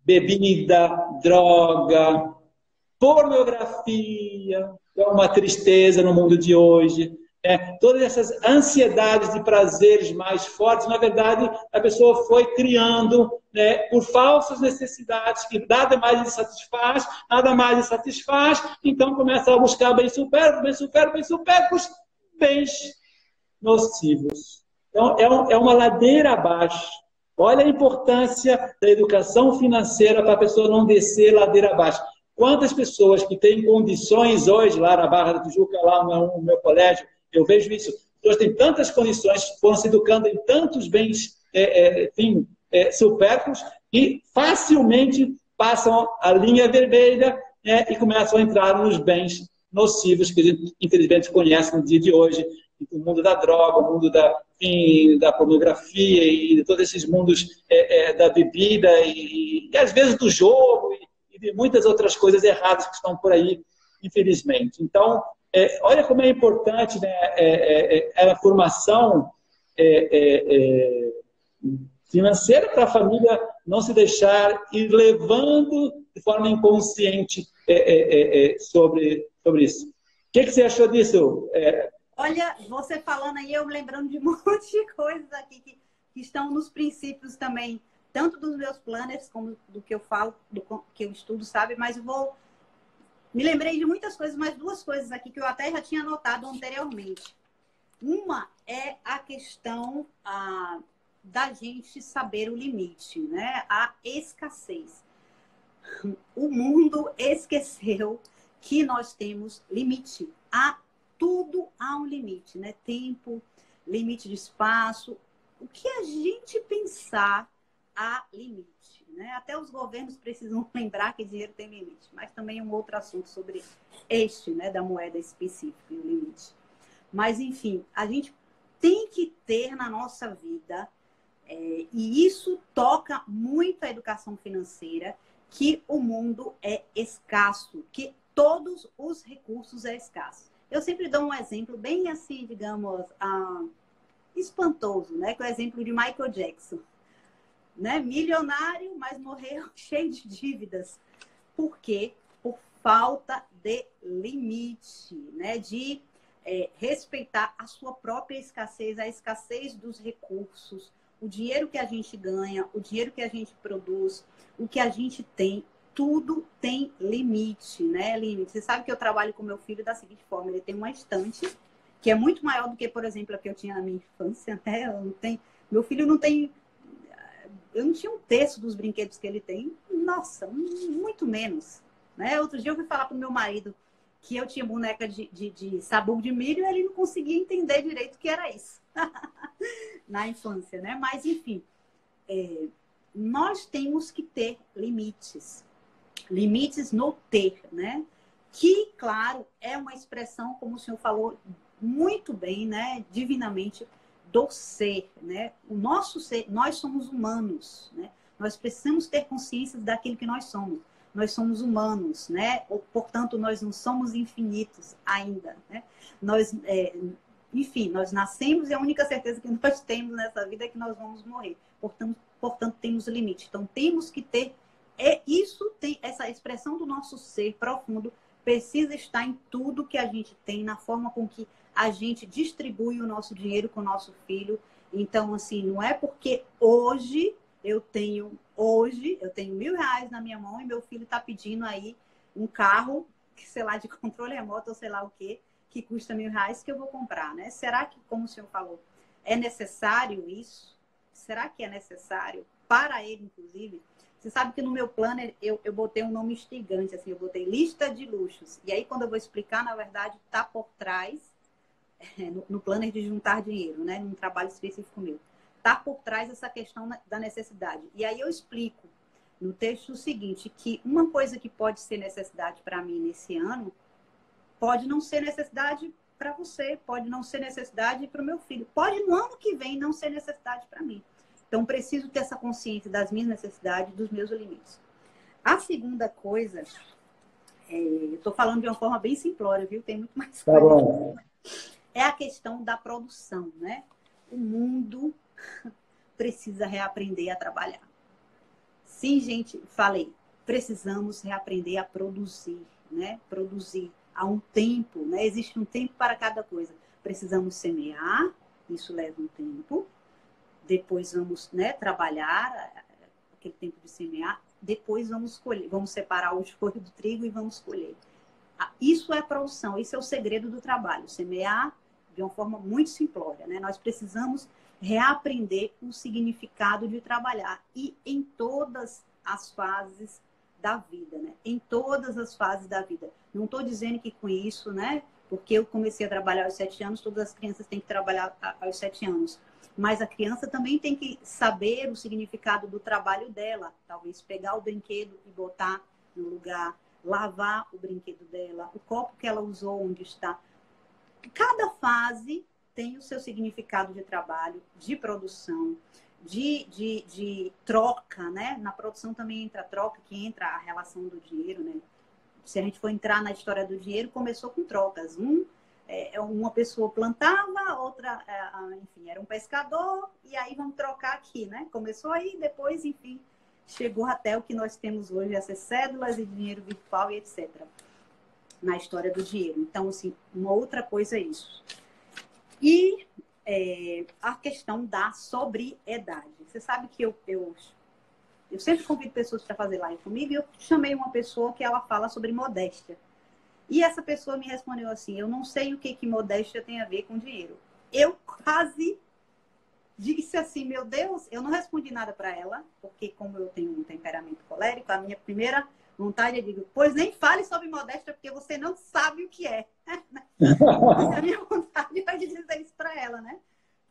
bebida, droga, pornografia, é uma tristeza no mundo de hoje. Todas essas ansiedades de prazeres mais fortes, na verdade, a pessoa foi criando por falsas necessidades, que nada mais lhe satisfaz, então começa a buscar bens supérfluos, bens nocivos. Então, é uma ladeira abaixo. Olha a importância da educação financeira para a pessoa não descer ladeira abaixo. Quantas pessoas que têm condições hoje, lá na Barra da Tijuca, lá no meu colégio, eu vejo isso. As pessoas têm tantas condições, foram se educando em tantos bens supérfluos e facilmente passam a linha vermelha e começam a entrar nos bens nocivos que a gente, infelizmente, conhece no dia de hoje, o mundo da droga, o mundo da pornografia e de todos esses mundos da bebida e às vezes do jogo e de muitas outras coisas erradas que estão por aí, infelizmente. Então, olha como é importante, né, a formação financeira para a família não se deixar ir levando de forma inconsciente sobre isso. O que você achou disso? Olha, você falando aí, eu lembrando de um monte de coisas aqui que estão nos princípios também, tanto dos meus planners como do que eu falo, do que eu estudo, sabe? Mas eu vou... Me lembrei de muitas coisas, mas duas coisas aqui que eu até já tinha notado anteriormente. Uma é a questão da gente saber o limite, né? A escassez. O mundo esqueceu que nós temos limite. Tudo há um limite, né? Tempo, limite de espaço. O que a gente pensar há limite, né? Até os governos precisam lembrar que dinheiro tem limite, mas também é um outro assunto sobre este, né, da moeda específica, o limite. Mas, enfim, a gente tem que ter na nossa vida, e isso toca muito a educação financeira, que o mundo é escasso, que todos os recursos é escasso. Eu sempre dou um exemplo bem assim, digamos, espantoso, né? Que é o exemplo de Michael Jackson. Né? Milionário, mas morreu cheio de dívidas. Por quê? Por falta de limite, né? De respeitar a sua própria escassez, a escassez dos recursos, o dinheiro que a gente ganha, o dinheiro que a gente produz, o que a gente tem, tudo tem limite, né? Limite. Você sabe que eu trabalho com meu filho da seguinte forma: ele tem uma estante que é muito maior do que, por exemplo, a que eu tinha na minha infância, né? Meu filho não tem... Eu não tinha um terço dos brinquedos que ele tem. Nossa, muito menos. Né? Outro dia eu fui falar para o meu marido que eu tinha boneca de sabor de milho e ele não conseguia entender direito o que era isso. Na infância, né? Mas, enfim, nós temos que ter limites. Limites no ter, né? Que, claro, é uma expressão, como o senhor falou muito bem, né? Divinamente, do ser, né? O nosso ser, nós somos humanos, né? Nós precisamos ter consciência daquilo que nós somos. Nós somos humanos, né? Portanto, nós não somos infinitos ainda, né? Enfim, nós nascemos e a única certeza que nós temos nessa vida é que nós vamos morrer. Portanto, temos limite. Então, temos que ter... essa expressão do nosso ser profundo precisa estar em tudo que a gente tem, na forma com que a gente distribui o nosso dinheiro com o nosso filho. Então, assim, não é porque hoje eu tenho R$1.000 na minha mão e meu filho está pedindo aí um carro, sei lá, de controle remoto ou sei lá o quê, que custa R$1.000 que eu vou comprar, né? Será que, como o senhor falou, é necessário isso? Será que é necessário para ele, inclusive? Você sabe que no meu planner eu botei um nome instigante, assim, eu botei lista de luxos. E aí, quando eu vou explicar, na verdade, está por trás, no planner de juntar dinheiro, né? Num trabalho específico meu. Está por trás essa questão da necessidade. E aí eu explico no texto o seguinte, que uma coisa que pode ser necessidade para mim nesse ano, pode não ser necessidade para você, pode não ser necessidade para o meu filho. Pode no ano que vem não ser necessidade para mim. Então, preciso ter essa consciência das minhas necessidades, dos meus limites. A segunda coisa, eu estou falando de uma forma bem simplória, viu? Tem muito mais coisa. Tá bom. É a questão da produção, né? O mundo precisa reaprender a trabalhar. Sim, gente, falei. Precisamos reaprender a produzir, né? Produzir. Há um tempo, né? Existe um tempo para cada coisa. Precisamos semear, isso leva um tempo. Depois vamos, né, trabalhar, aquele tempo de semear. Depois vamos colher, vamos separar o joio do trigo e vamos colher. Isso é produção, isso é o segredo do trabalho. Semear de uma forma muito simplória, né? Nós precisamos reaprender o significado de trabalhar e em todas as fases da vida, né? Em todas as fases da vida. Não estou dizendo que com isso, né? Porque eu comecei a trabalhar aos 7 anos, todas as crianças têm que trabalhar aos 7 anos. Mas a criança também tem que saber o significado do trabalho dela. Talvez pegar o brinquedo e botar no lugar. lavar o brinquedo dela, o copo que ela usou, onde está. Cada fase tem o seu significado de trabalho, de produção, de troca, né? Na produção também entra a troca, que entra a relação do dinheiro, né? Se a gente for entrar na história do dinheiro, começou com trocas. Uma pessoa plantava, outra, enfim, era um pescador, e aí vamos trocar aqui, né? Começou aí, depois, enfim, chegou até o que nós temos hoje, essas cédulas e dinheiro virtual e etc. Na história do dinheiro. Então, assim, uma outra coisa é isso. E a questão da sobriedade. Você sabe que eu sempre convido pessoas para fazer live comigo, e eu chamei uma pessoa que ela fala sobre modéstia. E essa pessoa me respondeu assim, eu não sei o que modéstia tem a ver com dinheiro. Eu quase disse assim, meu Deus, eu não respondi nada para ela, porque como eu tenho um temperamento colérico, a minha primeira vontade é dizer, pois nem fale sobre modéstia, porque você não sabe o que é. A minha vontade é de dizer isso para ela, né?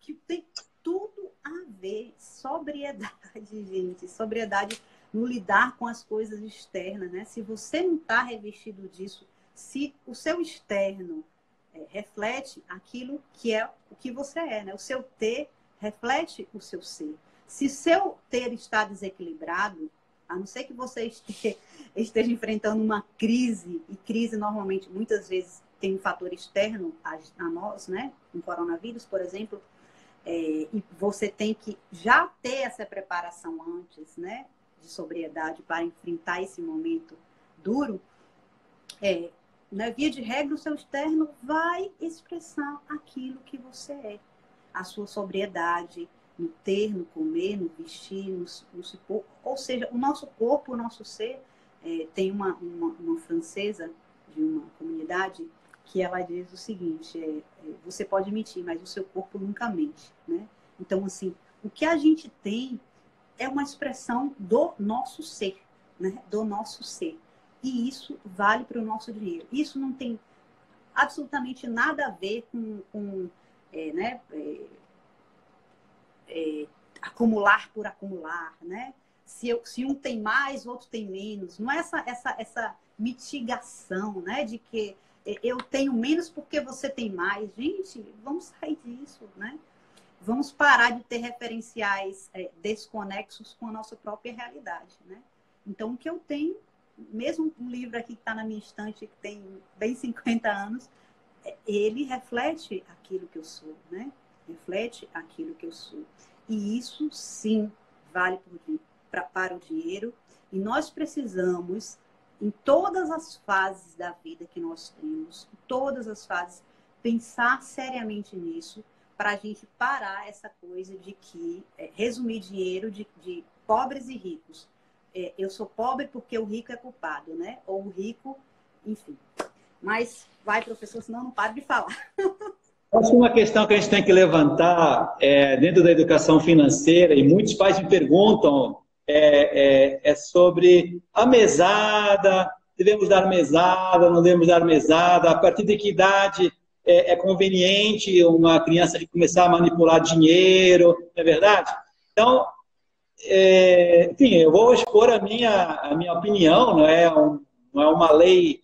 Que tem tudo a ver, sobriedade, gente, sobriedade no lidar com as coisas externas, né? Se você não está revestido disso, se o seu externo reflete aquilo que é o que você é, né? O seu ter reflete o seu ser. Se seu ter está desequilibrado, a não ser que você esteja enfrentando uma crise, e crise normalmente, muitas vezes, tem um fator externo a nós, né? Um coronavírus, por exemplo, e você tem que já ter essa preparação antes, né? De sobriedade para enfrentar esse momento duro, na via de regra, o seu externo vai expressar aquilo que você é. A sua sobriedade no ter, no comer, no vestir, no se pôr. Ou seja, o nosso corpo, o nosso ser. Tem uma francesa de uma comunidade que ela diz o seguinte, você pode mentir, mas o seu corpo nunca mente, né? Então, assim, o que a gente tem é uma expressão do nosso ser, né? Do nosso ser. E isso vale para o nosso dinheiro. Isso não tem absolutamente nada a ver com acumular por acumular, né? Se um tem mais, o outro tem menos. Não é essa mitigação, né? De que eu tenho menos porque você tem mais. Gente, vamos sair disso, né? Vamos parar de ter referenciais desconexos com a nossa própria realidade, né? Então, o que eu tenho, mesmo um livro aqui que está na minha estante, que tem bem 50 anos, ele reflete aquilo que eu sou, né? Reflete aquilo que eu sou. E isso, sim, vale para o dinheiro. E nós precisamos, em todas as fases da vida que nós temos, em todas as fases, pensar seriamente nisso, para a gente parar essa coisa de que, resumir dinheiro de pobres e ricos. Eu sou pobre porque o rico é culpado, né? Ou o rico, enfim. Mas vai, professor, senão eu não paro de falar. Acho que uma questão que a gente tem que levantar dentro da educação financeira, e muitos pais me perguntam, é sobre a mesada, devemos dar mesada, não devemos dar mesada, a partir de que idade é conveniente uma criança começar a manipular dinheiro, não é verdade? Então, enfim, eu vou expor a minha opinião, não é uma lei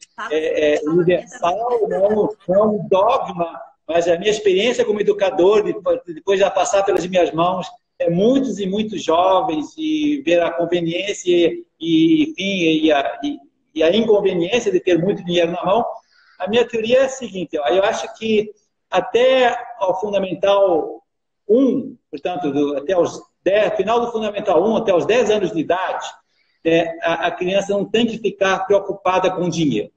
universal, não é um dogma, mas a minha experiência como educador, depois de passar pelas minhas mãos, muitos e muitos jovens, e ver a conveniência e a inconveniência de ter muito dinheiro na mão, a minha teoria é a seguinte, eu acho que até ao Fundamental 1, portanto, final do Fundamental 1 até os 10 anos de idade, a criança não tem que ficar preocupada com dinheiro.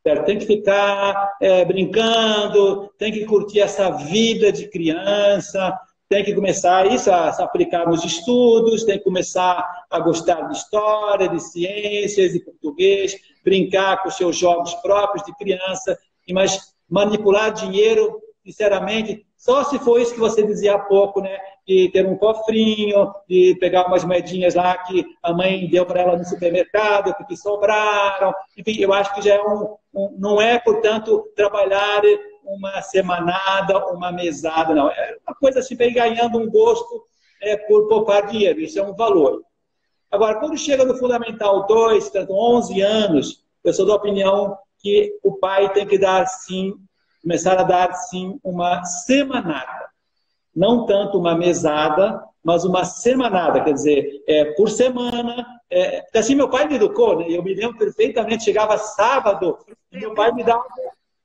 Certo? Tem que ficar brincando, tem que curtir essa vida de criança, tem que começar a se aplicar nos estudos, tem que começar a gostar de história, de ciências, de português, brincar com os seus jogos próprios de criança, mas manipular dinheiro, sinceramente, só se for isso que você dizia há pouco, né? De ter um cofrinho, de pegar umas moedinhas lá que a mãe deu para ela no supermercado, que sobraram. Enfim, eu acho que já não é, portanto, trabalhar uma semanada, uma mesada, não. É uma coisa assim, para ir ganhando um gosto por poupar dinheiro. Isso é um valor. Agora, quando chega no Fundamental 2, portanto, 11 anos, eu sou da opinião que o pai tem que dar, sim, começar a dar, sim, uma semanada. Não tanto uma mesada, mas uma semanada, quer dizer, por semana. Assim, meu pai me educou, né? Eu me lembro perfeitamente, chegava sábado, e meu pai me dava,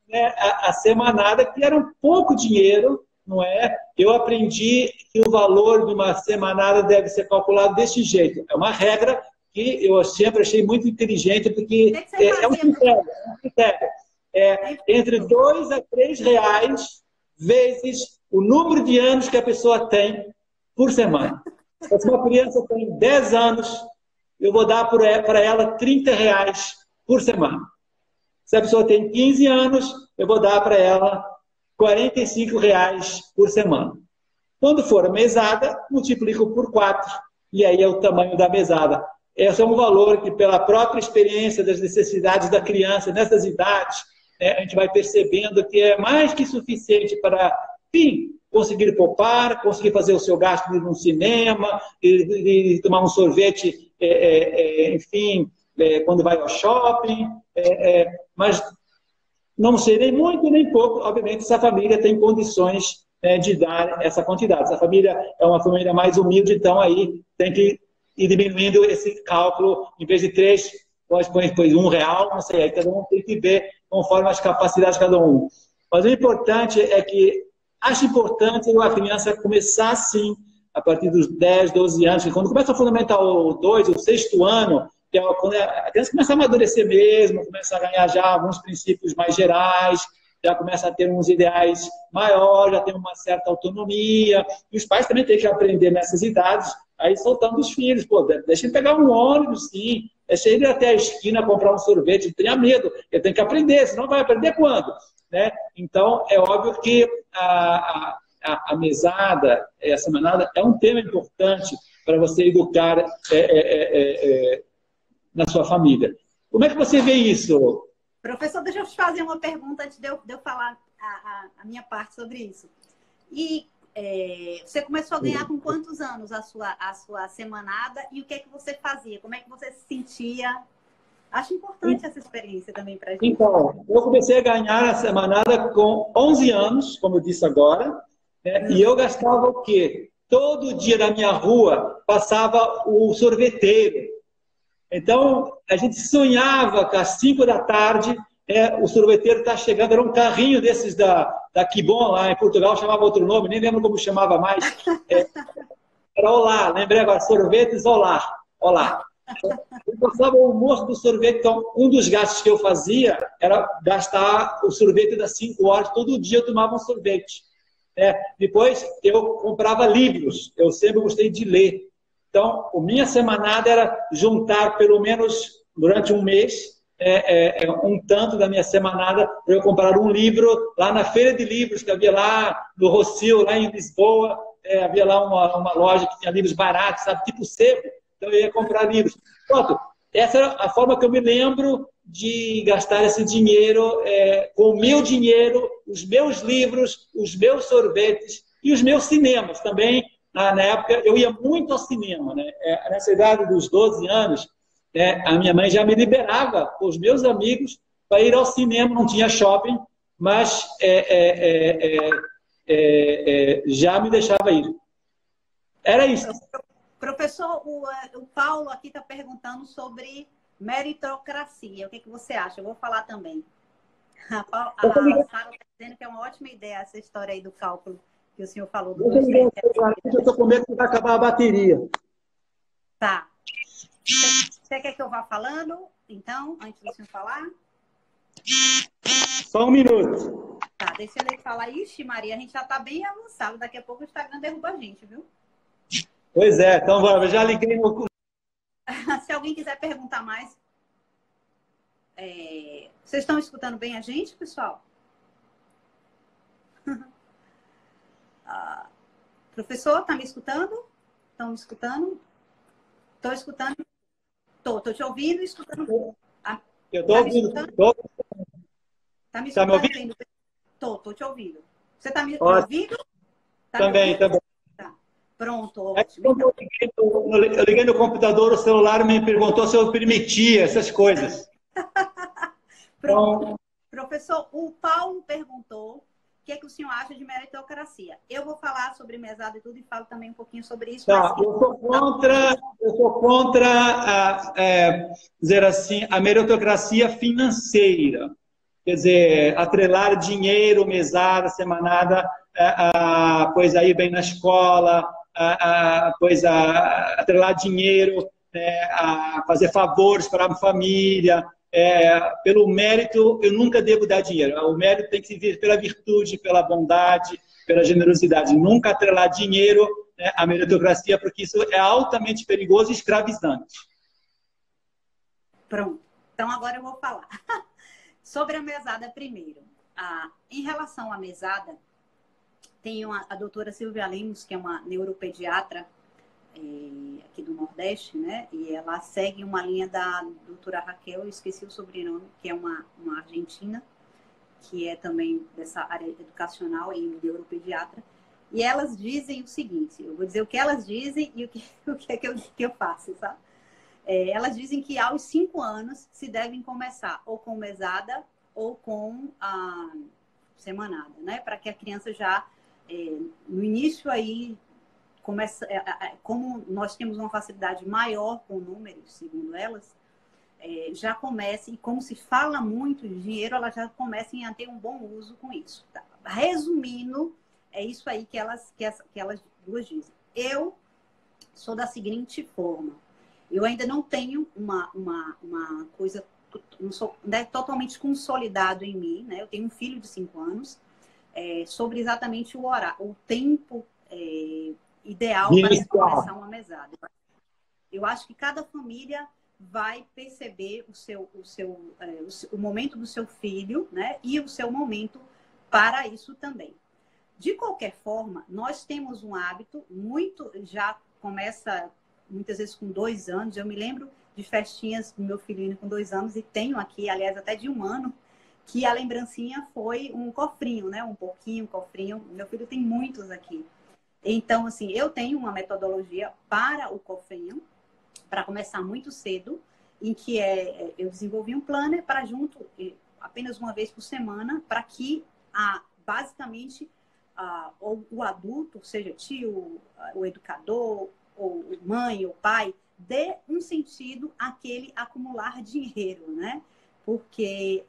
né, a semanada, que era um pouco dinheiro, não é? Eu aprendi que o valor de uma semanada deve ser calculado desse jeito. É uma regra que eu sempre achei muito inteligente, porque é um critério. Entre R$ 2 a R$ 3 vezes o número de anos que a pessoa tem por semana. Se uma criança tem 10 anos, eu vou dar para ela R$ 30 por semana. Se a pessoa tem 15 anos, eu vou dar para ela R$ 45 por semana. Quando for a mesada, multiplico por 4, e aí é o tamanho da mesada. Esse é um valor que, pela própria experiência das necessidades da criança nessas idades, a gente vai percebendo que é mais que suficiente para, enfim, conseguir poupar, conseguir fazer o seu gasto de ir num cinema, de tomar um sorvete, enfim, quando vai ao shopping, mas não ser nem muito nem pouco, obviamente, se a família tem condições de dar essa quantidade. Se a família é uma família mais humilde, então aí tem que ir diminuindo esse cálculo, em vez de 3, pode pôr R$ 1, não sei, aí cada um tem que ver conforme as capacidades de cada um. Mas o importante é que acho importante a criança começar assim, a partir dos 10, 12 anos, que quando começa o Fundamental 2, o sexto ano, que é quando a criança começa a amadurecer mesmo, começa a ganhar já alguns princípios mais gerais, já começa a ter uns ideais maiores, já tem uma certa autonomia, e os pais também têm que aprender nessas idades, aí soltando os filhos, pô, deixa ele pegar um ônibus, sim, deixa ele ir até a esquina comprar um sorvete, não tenha medo, ele tem que aprender, senão vai aprender quando? Né? Então, é óbvio que a mesada, a semanada, é um tema importante para você educar na sua família. Como é que você vê isso? Professor, deixa eu te fazer uma pergunta antes de eu falar a minha parte sobre isso. E você começou a ganhar com quantos anos a sua semanada e o que é que você fazia? Como é que você se sentia? Acho importante essa experiência também para a gente. Então, eu comecei a ganhar a semanada com 11 anos, como eu disse agora, né? E eu gastava o quê? Todo dia na minha rua passava o sorveteiro. Então, a gente sonhava que às 5 da tarde o sorveteiro está chegando, era um carrinho desses da Kibon, lá em Portugal, chamava outro nome, nem lembro como chamava mais. Era Olá, lembrei agora, sorvetes Olá. Olá. Eu gostava o humor do sorvete, então um dos gastos que eu fazia era gastar o sorvete das 5 horas, todo dia eu tomava um sorvete. Depois eu comprava livros, eu sempre gostei de ler. Então, a minha semanada era juntar pelo menos durante um mês um tanto da minha semanada para eu comprar um livro lá na feira de livros que havia lá no Rossio, lá em Lisboa. Havia lá uma loja que tinha livros baratos, sabe, tipo sebo. Então eu ia comprar livros. Pronto, essa era a forma que eu me lembro de gastar esse dinheiro, com o meu dinheiro, os meus livros, os meus sorvetes e os meus cinemas também. Na época, eu ia muito ao cinema. Né? Nessa idade dos 12 anos, a minha mãe já me liberava com os meus amigos para ir ao cinema. Não tinha shopping, mas já me deixava ir. Era isso. Professor, o Paulo aqui está perguntando sobre meritocracia. O que você acha? Eu vou falar também. A Sara está dizendo que é uma ótima ideia essa história aí do cálculo que o senhor falou. Eu estou com medo que vai acabar a bateria. Tá. Você quer que eu vá falando, então, antes do senhor falar? Só um minuto. Tá, deixa ele falar. Ixi, Maria, a gente já está bem avançado. Daqui a pouco o Instagram derruba a gente, viu? Pois é, então eu já liguei no... Se alguém quiser perguntar mais... Vocês estão escutando bem a gente, pessoal? Professor, tá me escutando? Estão me escutando? Estou escutando. Estou te ouvindo e escutando. Eu estou ouvindo. Tá me escutando? Estou te ouvindo. Você está me ouvindo? Também. Tá. Pronto, ótimo. Então... Eu liguei no computador, o celular me perguntou se eu permitia essas coisas. Pronto. Professor, o Paulo perguntou o que é que o senhor acha de meritocracia. Eu vou falar sobre mesada e tudo e falo também um pouquinho sobre isso. Tá, eu sou contra dizer assim, a meritocracia financeira. Quer dizer, atrelar dinheiro, mesada, semanada, pois aí vem na escola, pois atrelar dinheiro, a fazer favores para a família. Pelo mérito, eu nunca devo dar dinheiro. O mérito tem que vir pela virtude, pela bondade, pela generosidade. Nunca atrelar dinheiro, né, à meritocracia, porque isso é altamente perigoso e escravizante. Pronto. Então, agora eu vou falar. Sobre a mesada primeiro. Em relação à mesada, tem a doutora Silvia Lemos, que é uma neuropediatra aqui do Nordeste, né? E ela segue uma linha da doutora Raquel, eu esqueci o sobrenome, que é uma argentina, que é também dessa área educacional e neuropediatra. E elas dizem o seguinte, eu vou dizer o que elas dizem e o que é que eu faço, sabe? Elas dizem que aos 5 anos se devem começar ou com mesada ou com a semanada, né? Para que a criança já, no início aí, começa, como nós temos uma facilidade maior com números, segundo elas, já comece, e como se fala muito de dinheiro, elas já comecem a ter um bom uso com isso. Tá? Resumindo, é isso aí que elas duas dizem. Eu sou da seguinte forma. Eu ainda não tenho uma coisa, não sou, né, totalmente consolidado em mim, né? Eu tenho um filho de 5 anos, sobre exatamente o tempo ideal para se começar uma mesada. Eu acho que cada família vai perceber o momento do seu filho, né? E o seu momento para isso também. De qualquer forma, nós temos um hábito muito, já começa muitas vezes com 2 anos. Eu me lembro de festinhas do meu filhinho com 2 anos e tenho aqui, aliás, até de 1 ano, que a lembrancinha foi um cofrinho, né? Um porquinho, um cofrinho. Meu filho tem muitos aqui. Então, assim, eu tenho uma metodologia para o cofrinho, para começar muito cedo, em que eu desenvolvi um planner para junto, apenas uma vez por semana, para que, basicamente, ou o adulto, seja tio, o educador, ou mãe, ou pai, dê um sentido àquele acumular dinheiro, né? Porque,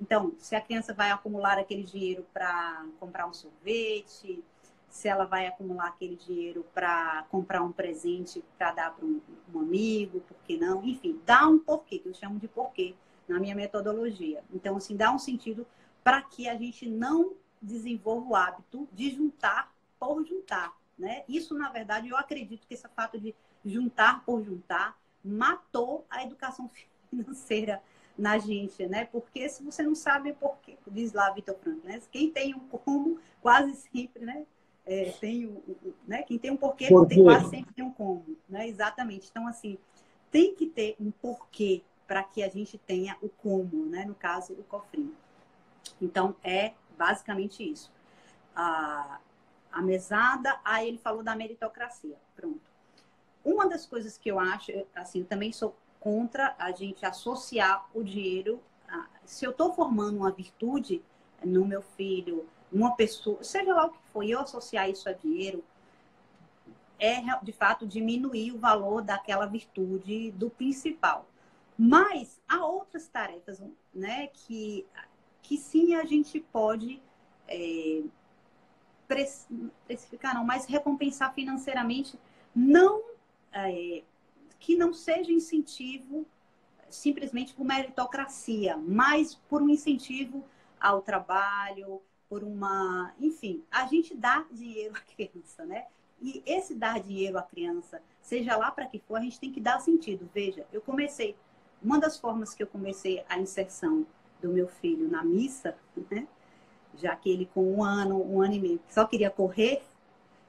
então, se a criança vai acumular aquele dinheiro para comprar um sorvete, se ela vai acumular aquele dinheiro para comprar um presente para dar para um amigo, por que não? Enfim, dá um porquê, que eu chamo de porquê na minha metodologia. Então, assim, dá um sentido para que a gente não desenvolva o hábito de juntar por juntar, né? Isso, na verdade, eu acredito que esse fato de juntar por juntar matou a educação financeira na gente, né? Porque se você não sabe por quê, diz lá Vitor Franco, né? Quem tem um como, quase sempre, né? Né? Quem tem um porquê, quase sempre tem um como, né? Exatamente. Então, assim, tem que ter um porquê para que a gente tenha o como, né? No caso, o cofrinho. Então, é basicamente isso. A mesada, aí ele falou da meritocracia. Pronto. Uma das coisas que eu acho, assim, eu também sou contra a gente associar o dinheiro. Se eu estou formando uma virtude no meu filho, uma pessoa, seja lá o que for, e eu associar isso a dinheiro, de fato, diminuir o valor daquela virtude do principal. Mas há outras tarefas, né, que sim a gente pode precificar, não, mas recompensar financeiramente, não que não seja incentivo simplesmente por meritocracia, mas por um incentivo ao trabalho, por uma... Enfim, a gente dá dinheiro à criança, né? E esse dar dinheiro à criança, seja lá para que for, a gente tem que dar sentido. Veja, eu comecei... Uma das formas que eu comecei a inserção do meu filho na missa, né? Já que ele com 1 ano e meio, só queria correr,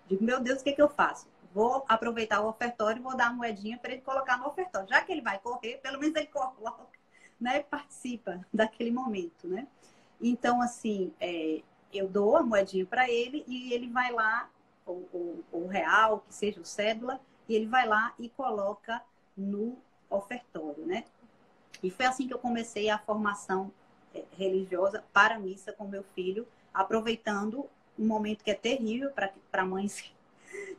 digo, meu Deus, o que é que eu faço? Vou aproveitar o ofertório e vou dar uma moedinha para ele colocar no ofertório. Já que ele vai correr, pelo menos ele coloca, né? Participa daquele momento, né? Então, assim, eu dou a moedinha para ele e ele vai lá, o real, que seja o cédula, e ele vai lá e coloca no ofertório, né? E foi assim que eu comecei a formação religiosa para a missa com meu filho, aproveitando um momento que é terrível para mães,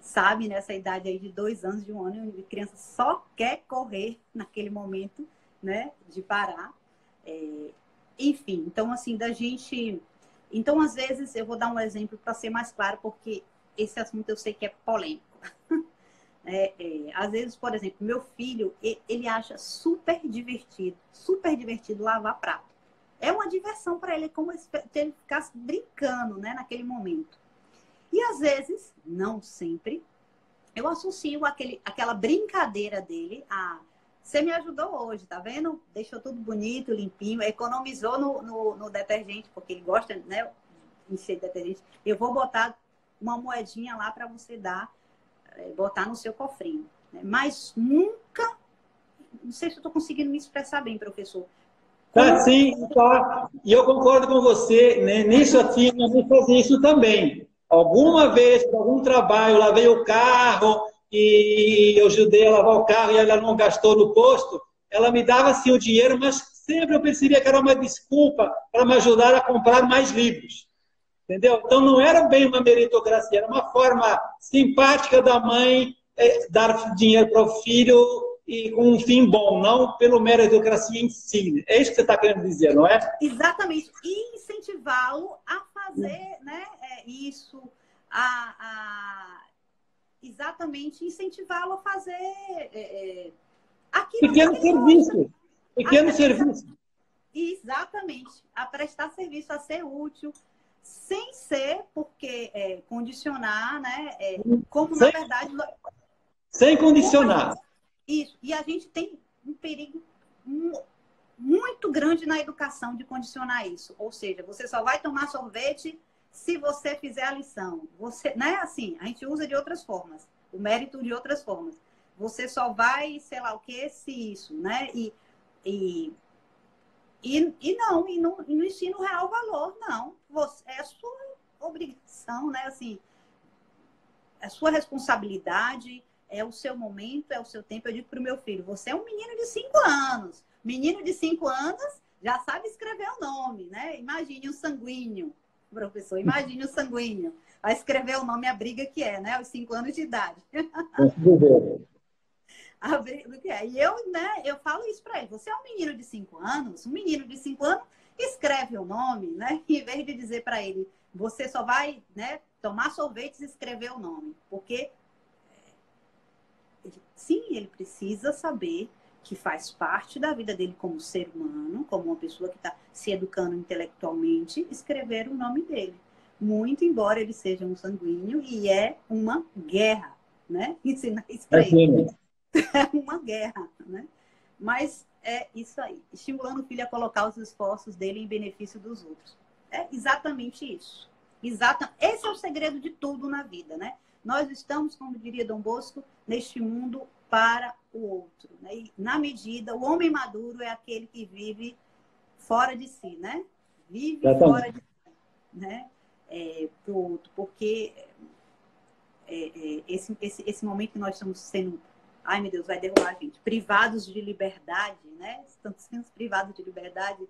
sabe, nessa idade aí de 2 anos, de 1 ano, onde a criança só quer correr naquele momento, né, de parar. Enfim, então, assim, da gente... Então, às vezes, eu vou dar um exemplo para ser mais claro, porque esse assunto eu sei que é polêmico. Às vezes, por exemplo, meu filho, ele acha super divertido lavar prato. É uma diversão para ele, é como se ele ficasse brincando, né, naquele momento. E às vezes, não sempre, eu associo aquela brincadeira dele a... Você me ajudou hoje, tá vendo? Deixou tudo bonito, limpinho, economizou no detergente, porque ele gosta, né, de encher de detergente. Eu vou botar uma moedinha lá para você botar no seu cofrinho. Né? Mas nunca... Não sei se eu estou conseguindo me expressar bem, professor. Tá, sim, tá. E eu concordo com você, né? Nisso aqui, minha mãe fazia isso também. Alguma vez, por algum trabalho, eu lavei o carro e eu ajudei a lavar o carro e ela não gastou no posto, ela me dava assim o dinheiro, mas sempre eu percebia que era uma desculpa para me ajudar a comprar mais livros. Entendeu? Então não era bem uma meritocracia, era uma forma simpática da mãe dar dinheiro para o filho e com um fim bom, não pelo meritocracia em si. É isso que você está querendo dizer, não é? Exatamente. E incentivá-lo a fazer, né, isso, exatamente incentivá-lo a fazer aquilo Pequeno que ele serviço. gosta. Pequeno serviço. Exatamente. A prestar serviço, a ser útil, sem ser, porque condicionar, né? Como, na verdade... Sem condicionar. Isso. E a gente tem um perigo muito grande na educação de condicionar isso. Ou seja, você só vai tomar sorvete se você fizer a lição. Você, né? Assim, a gente usa de outras formas. O mérito de outras formas. Você só vai, sei lá o que, se isso, né? E não ensina o real valor, não. É a sua obrigação, né? Assim, é a sua responsabilidade, é o seu momento, é o seu tempo. Eu digo para o meu filho, você é um menino de 5 anos. Menino de 5 anos já sabe escrever o nome, né? Imagine um sanguíneo, professor, imagine um sanguíneo. Vai escrever o nome, a briga que é, né? Aos 5 anos de idade. E eu falo isso para ele. Você é um menino de 5 anos, escreve o nome, né? Em vez de dizer para ele, você só vai, né, tomar sorvete e escrever o nome. Porque, sim, ele precisa saber que faz parte da vida dele como ser humano, como uma pessoa que está se educando intelectualmente, escrever o nome dele. Muito embora ele seja um sanguíneo, e é uma guerra, né? Ensinar isso para ele. É uma guerra, né? Mas é isso aí. Estimulando o filho a colocar os esforços dele em benefício dos outros. É exatamente isso. Esse é o segredo de tudo na vida, né? Nós estamos, como diria Dom Bosco, neste mundo para o outro. Né? E, na medida, o homem maduro é aquele que vive fora de si, né? Vive fora de si, né? Pro outro. Porque esse momento que nós estamos sendo... Ai, meu Deus, vai derrubar a gente. Privados de liberdade, né? Estamos sendo privados de liberdade.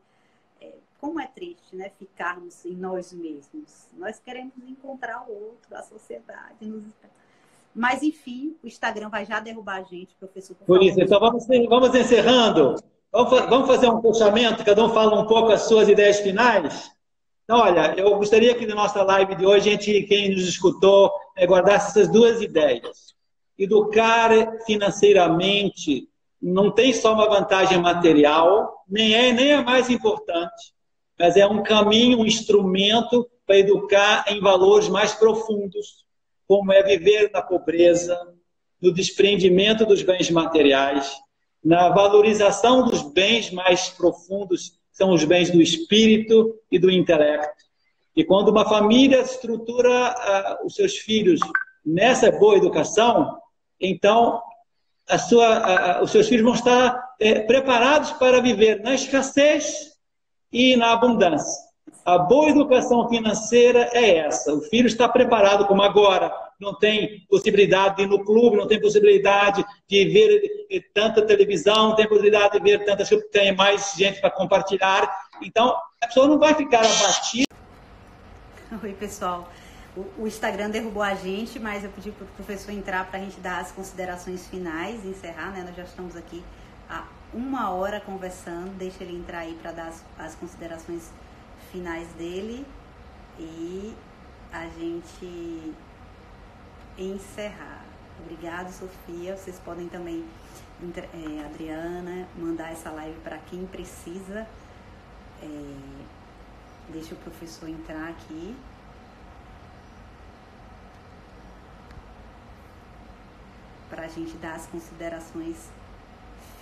Como é triste, né? Ficarmos em nós mesmos. Nós queremos encontrar o outro, a sociedade. Mas, enfim, o Instagram vai já derrubar a gente, professor. Por isso, então vamos encerrando. Vamos fazer um fechamento, cada um fala um pouco as suas ideias finais? Então, olha, eu gostaria que na nossa live de hoje, quem nos escutou, guardasse essas 2 ideias. Educar financeiramente não tem só uma vantagem material, nem a mais importante, mas é um caminho, um instrumento para educar em valores mais profundos, como é viver na pobreza, no desprendimento dos bens materiais, na valorização dos bens mais profundos, que são os bens do espírito e do intelecto. E quando uma família estrutura os seus filhos nessa boa educação, então os seus filhos vão estar preparados para viver na escassez e na abundância. A boa educação financeira é essa. O filho está preparado, como agora, não tem possibilidade de ir no clube, não tem possibilidade de ver tanta televisão, não tem possibilidade de ver tantas coisas, tem mais gente para compartilhar. Então, a pessoa não vai ficar abatida. Oi, pessoal. O Instagram derrubou a gente, mas eu pedi para o professor entrar para a gente dar as considerações finais, encerrar, né? Nós já estamos aqui há 1 hora conversando. Deixa ele entrar aí para dar as considerações finais dele e a gente encerrar. Obrigado, Sofia. Vocês podem também, Adriana, mandar essa live para quem precisa. Deixa o professor entrar aqui. Para a gente dar as considerações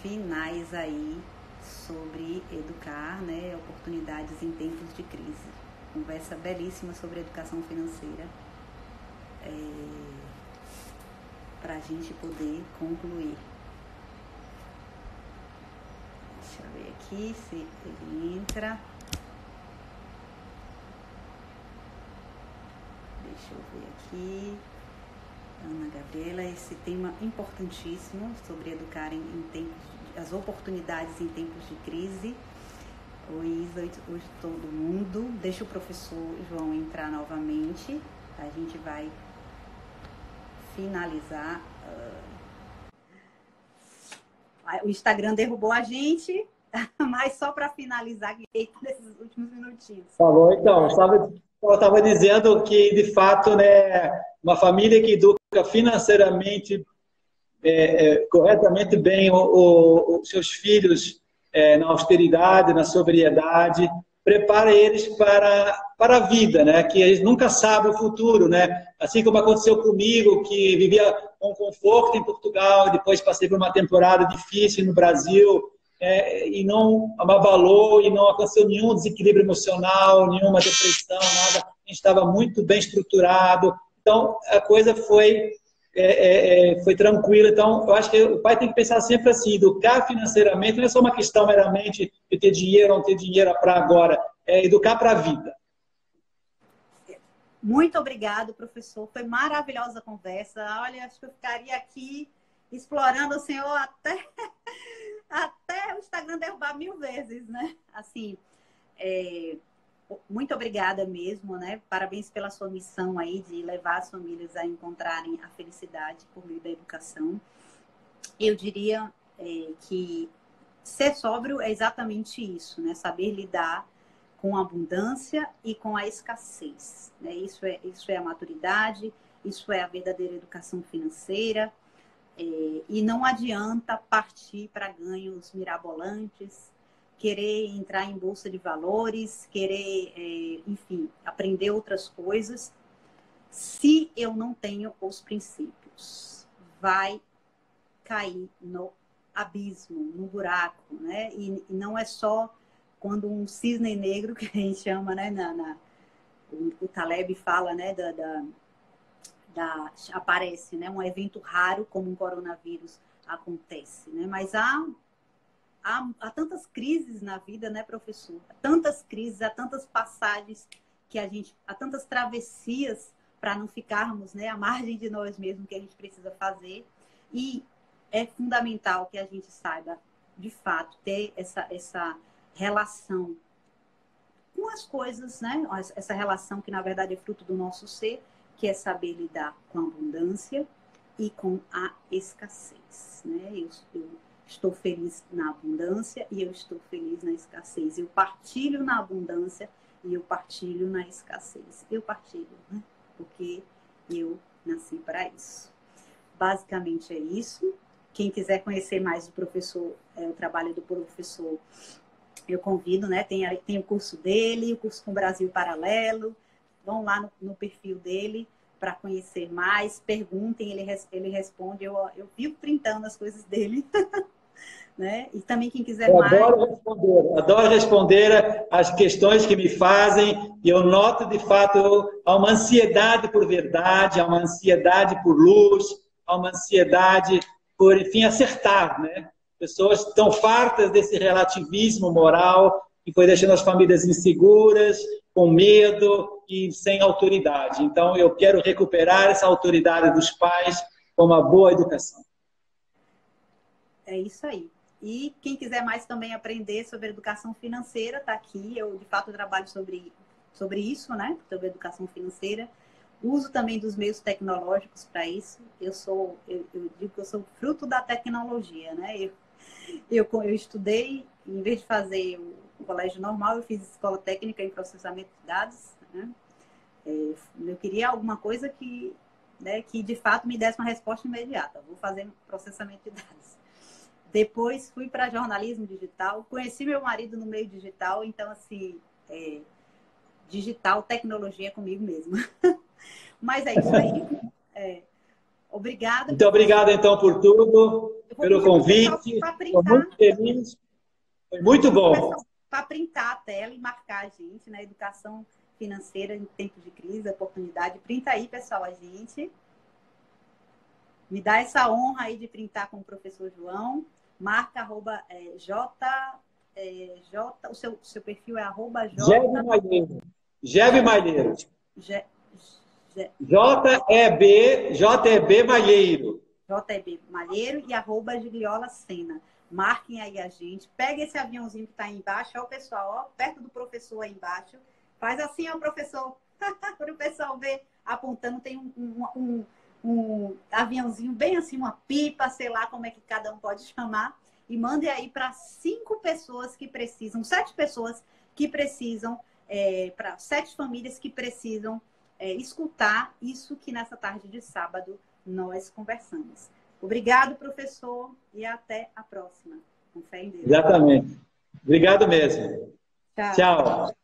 finais aí sobre educar, né, oportunidades em tempos de crise. Conversa belíssima sobre educação financeira, para a gente poder concluir. Deixa eu ver aqui se ele entra. Deixa eu ver aqui. Ana Gabriela, esse tema importantíssimo sobre educar em tempos, as oportunidades em tempos de crise. Oi, Isa, hoje todo mundo. Deixa o professor João entrar novamente. A gente vai finalizar. O Instagram derrubou a gente, mas só para finalizar nesses últimos minutinhos. Tá bom, então, eu estava dizendo que, de fato, né, uma família que educa financeiramente, corretamente bem os seus filhos na austeridade, na sobriedade, prepara eles para a vida, né? Que eles nunca sabem o futuro, né? Assim como aconteceu comigo, que vivia com conforto em Portugal, depois passei por uma temporada difícil no Brasil, e não me abalou, e não aconteceu nenhum desequilíbrio emocional, nenhuma depressão, nada. A gente estava muito bem estruturado. Então, a coisa foi tranquila. Então, eu acho que o pai tem que pensar sempre assim, educar financeiramente não é só uma questão meramente de ter dinheiro ou não ter dinheiro para agora, é educar para a vida. Muito obrigado, professor. Foi maravilhosa a conversa. Olha, acho que eu ficaria aqui explorando o senhor até o Instagram derrubar 1000 vezes, né? Assim, muito obrigada mesmo, né? Parabéns pela sua missão aí de levar as famílias a encontrarem a felicidade por meio da educação. Eu diria que ser sóbrio é exatamente isso, né? Saber lidar com a abundância e com a escassez, né? Isso é a maturidade, isso é a verdadeira educação financeira. E não adianta partir para ganhos mirabolantes, querer entrar em bolsa de valores, querer, enfim, aprender outras coisas, se eu não tenho os princípios. Vai cair no abismo, no buraco, né? E não é só quando um cisne negro, que a gente chama, né? O Taleb fala, né? Aparece, né? Um evento raro como um coronavírus acontece, né? Mas há tantas crises na vida, né, professor? Há tantas crises, há tantas passagens há tantas travessias para não ficarmos, né, à margem de nós mesmos que a gente precisa fazer. E é fundamental que a gente saiba, de fato, ter essa relação com as coisas, né? Essa relação que, na verdade, é fruto do nosso ser, que é saber lidar com a abundância e com a escassez, né? Eu estou feliz na abundância e eu estou feliz na escassez. Eu partilho na abundância e eu partilho na escassez. Eu partilho, né? Porque eu nasci para isso. Basicamente é isso. Quem quiser conhecer mais o professor, o trabalho do professor, eu convido, né? Tem o curso dele, o curso com Brasil Paralelo. Vão lá no perfil dele para conhecer mais. Perguntem, ele responde. Eu vivo printando as coisas dele. Né? E também quem quiser mais... Adoro responder as questões que me fazem, e eu noto, de fato, há uma ansiedade por verdade, há uma ansiedade por luz, há uma ansiedade por, enfim, acertar, né? Pessoas estão fartas desse relativismo moral, que foi deixando as famílias inseguras, com medo e sem autoridade. Então, eu quero recuperar essa autoridade dos pais com uma boa educação. É isso aí. E quem quiser mais também aprender sobre educação financeira, está aqui. Eu, de fato, trabalho sobre isso, né? Sobre educação financeira. Uso também dos meios tecnológicos para isso. Eu digo que eu sou fruto da tecnologia, né? Eu estudei, em vez de fazer o colégio normal, eu fiz escola técnica em processamento de dados, né? Eu queria alguma coisa que, né, que de fato me desse uma resposta imediata. Vou fazer processamento de dados. Depois fui para jornalismo digital, conheci meu marido no meio digital, então assim, digital, tecnologia é comigo mesmo. Mas é isso aí. Obrigada. Muito obrigado, então, por tudo, pelo convite. Estou muito feliz. Foi muito bom. Para printar a tela e marcar a gente, né? Educação financeira em tempos de crise, oportunidade. Printa aí, pessoal, a gente. Me dá essa honra aí de printar com o professor João. Marca o seu perfil é @. Gebe Malheiro. Gebe Malheiro. JEB Malheiro. JEB Malheiro e @Gigliola Sena. Marquem aí a gente. Pega esse aviãozinho que está aí embaixo. Ó, o pessoal, ó, perto do professor aí embaixo. Faz assim, ó, professor. Para o pessoal ver apontando. Tem um aviãozinho bem assim, uma pipa, sei lá como é que cada um pode chamar. E mande aí para 5 pessoas que precisam, 7 pessoas que precisam, para 7 famílias que precisam escutar isso que nessa tarde de sábado nós conversamos. Obrigado, professor, e até a próxima. Com fé em Deus. Exatamente. Obrigado mesmo. Tchau. Tchau.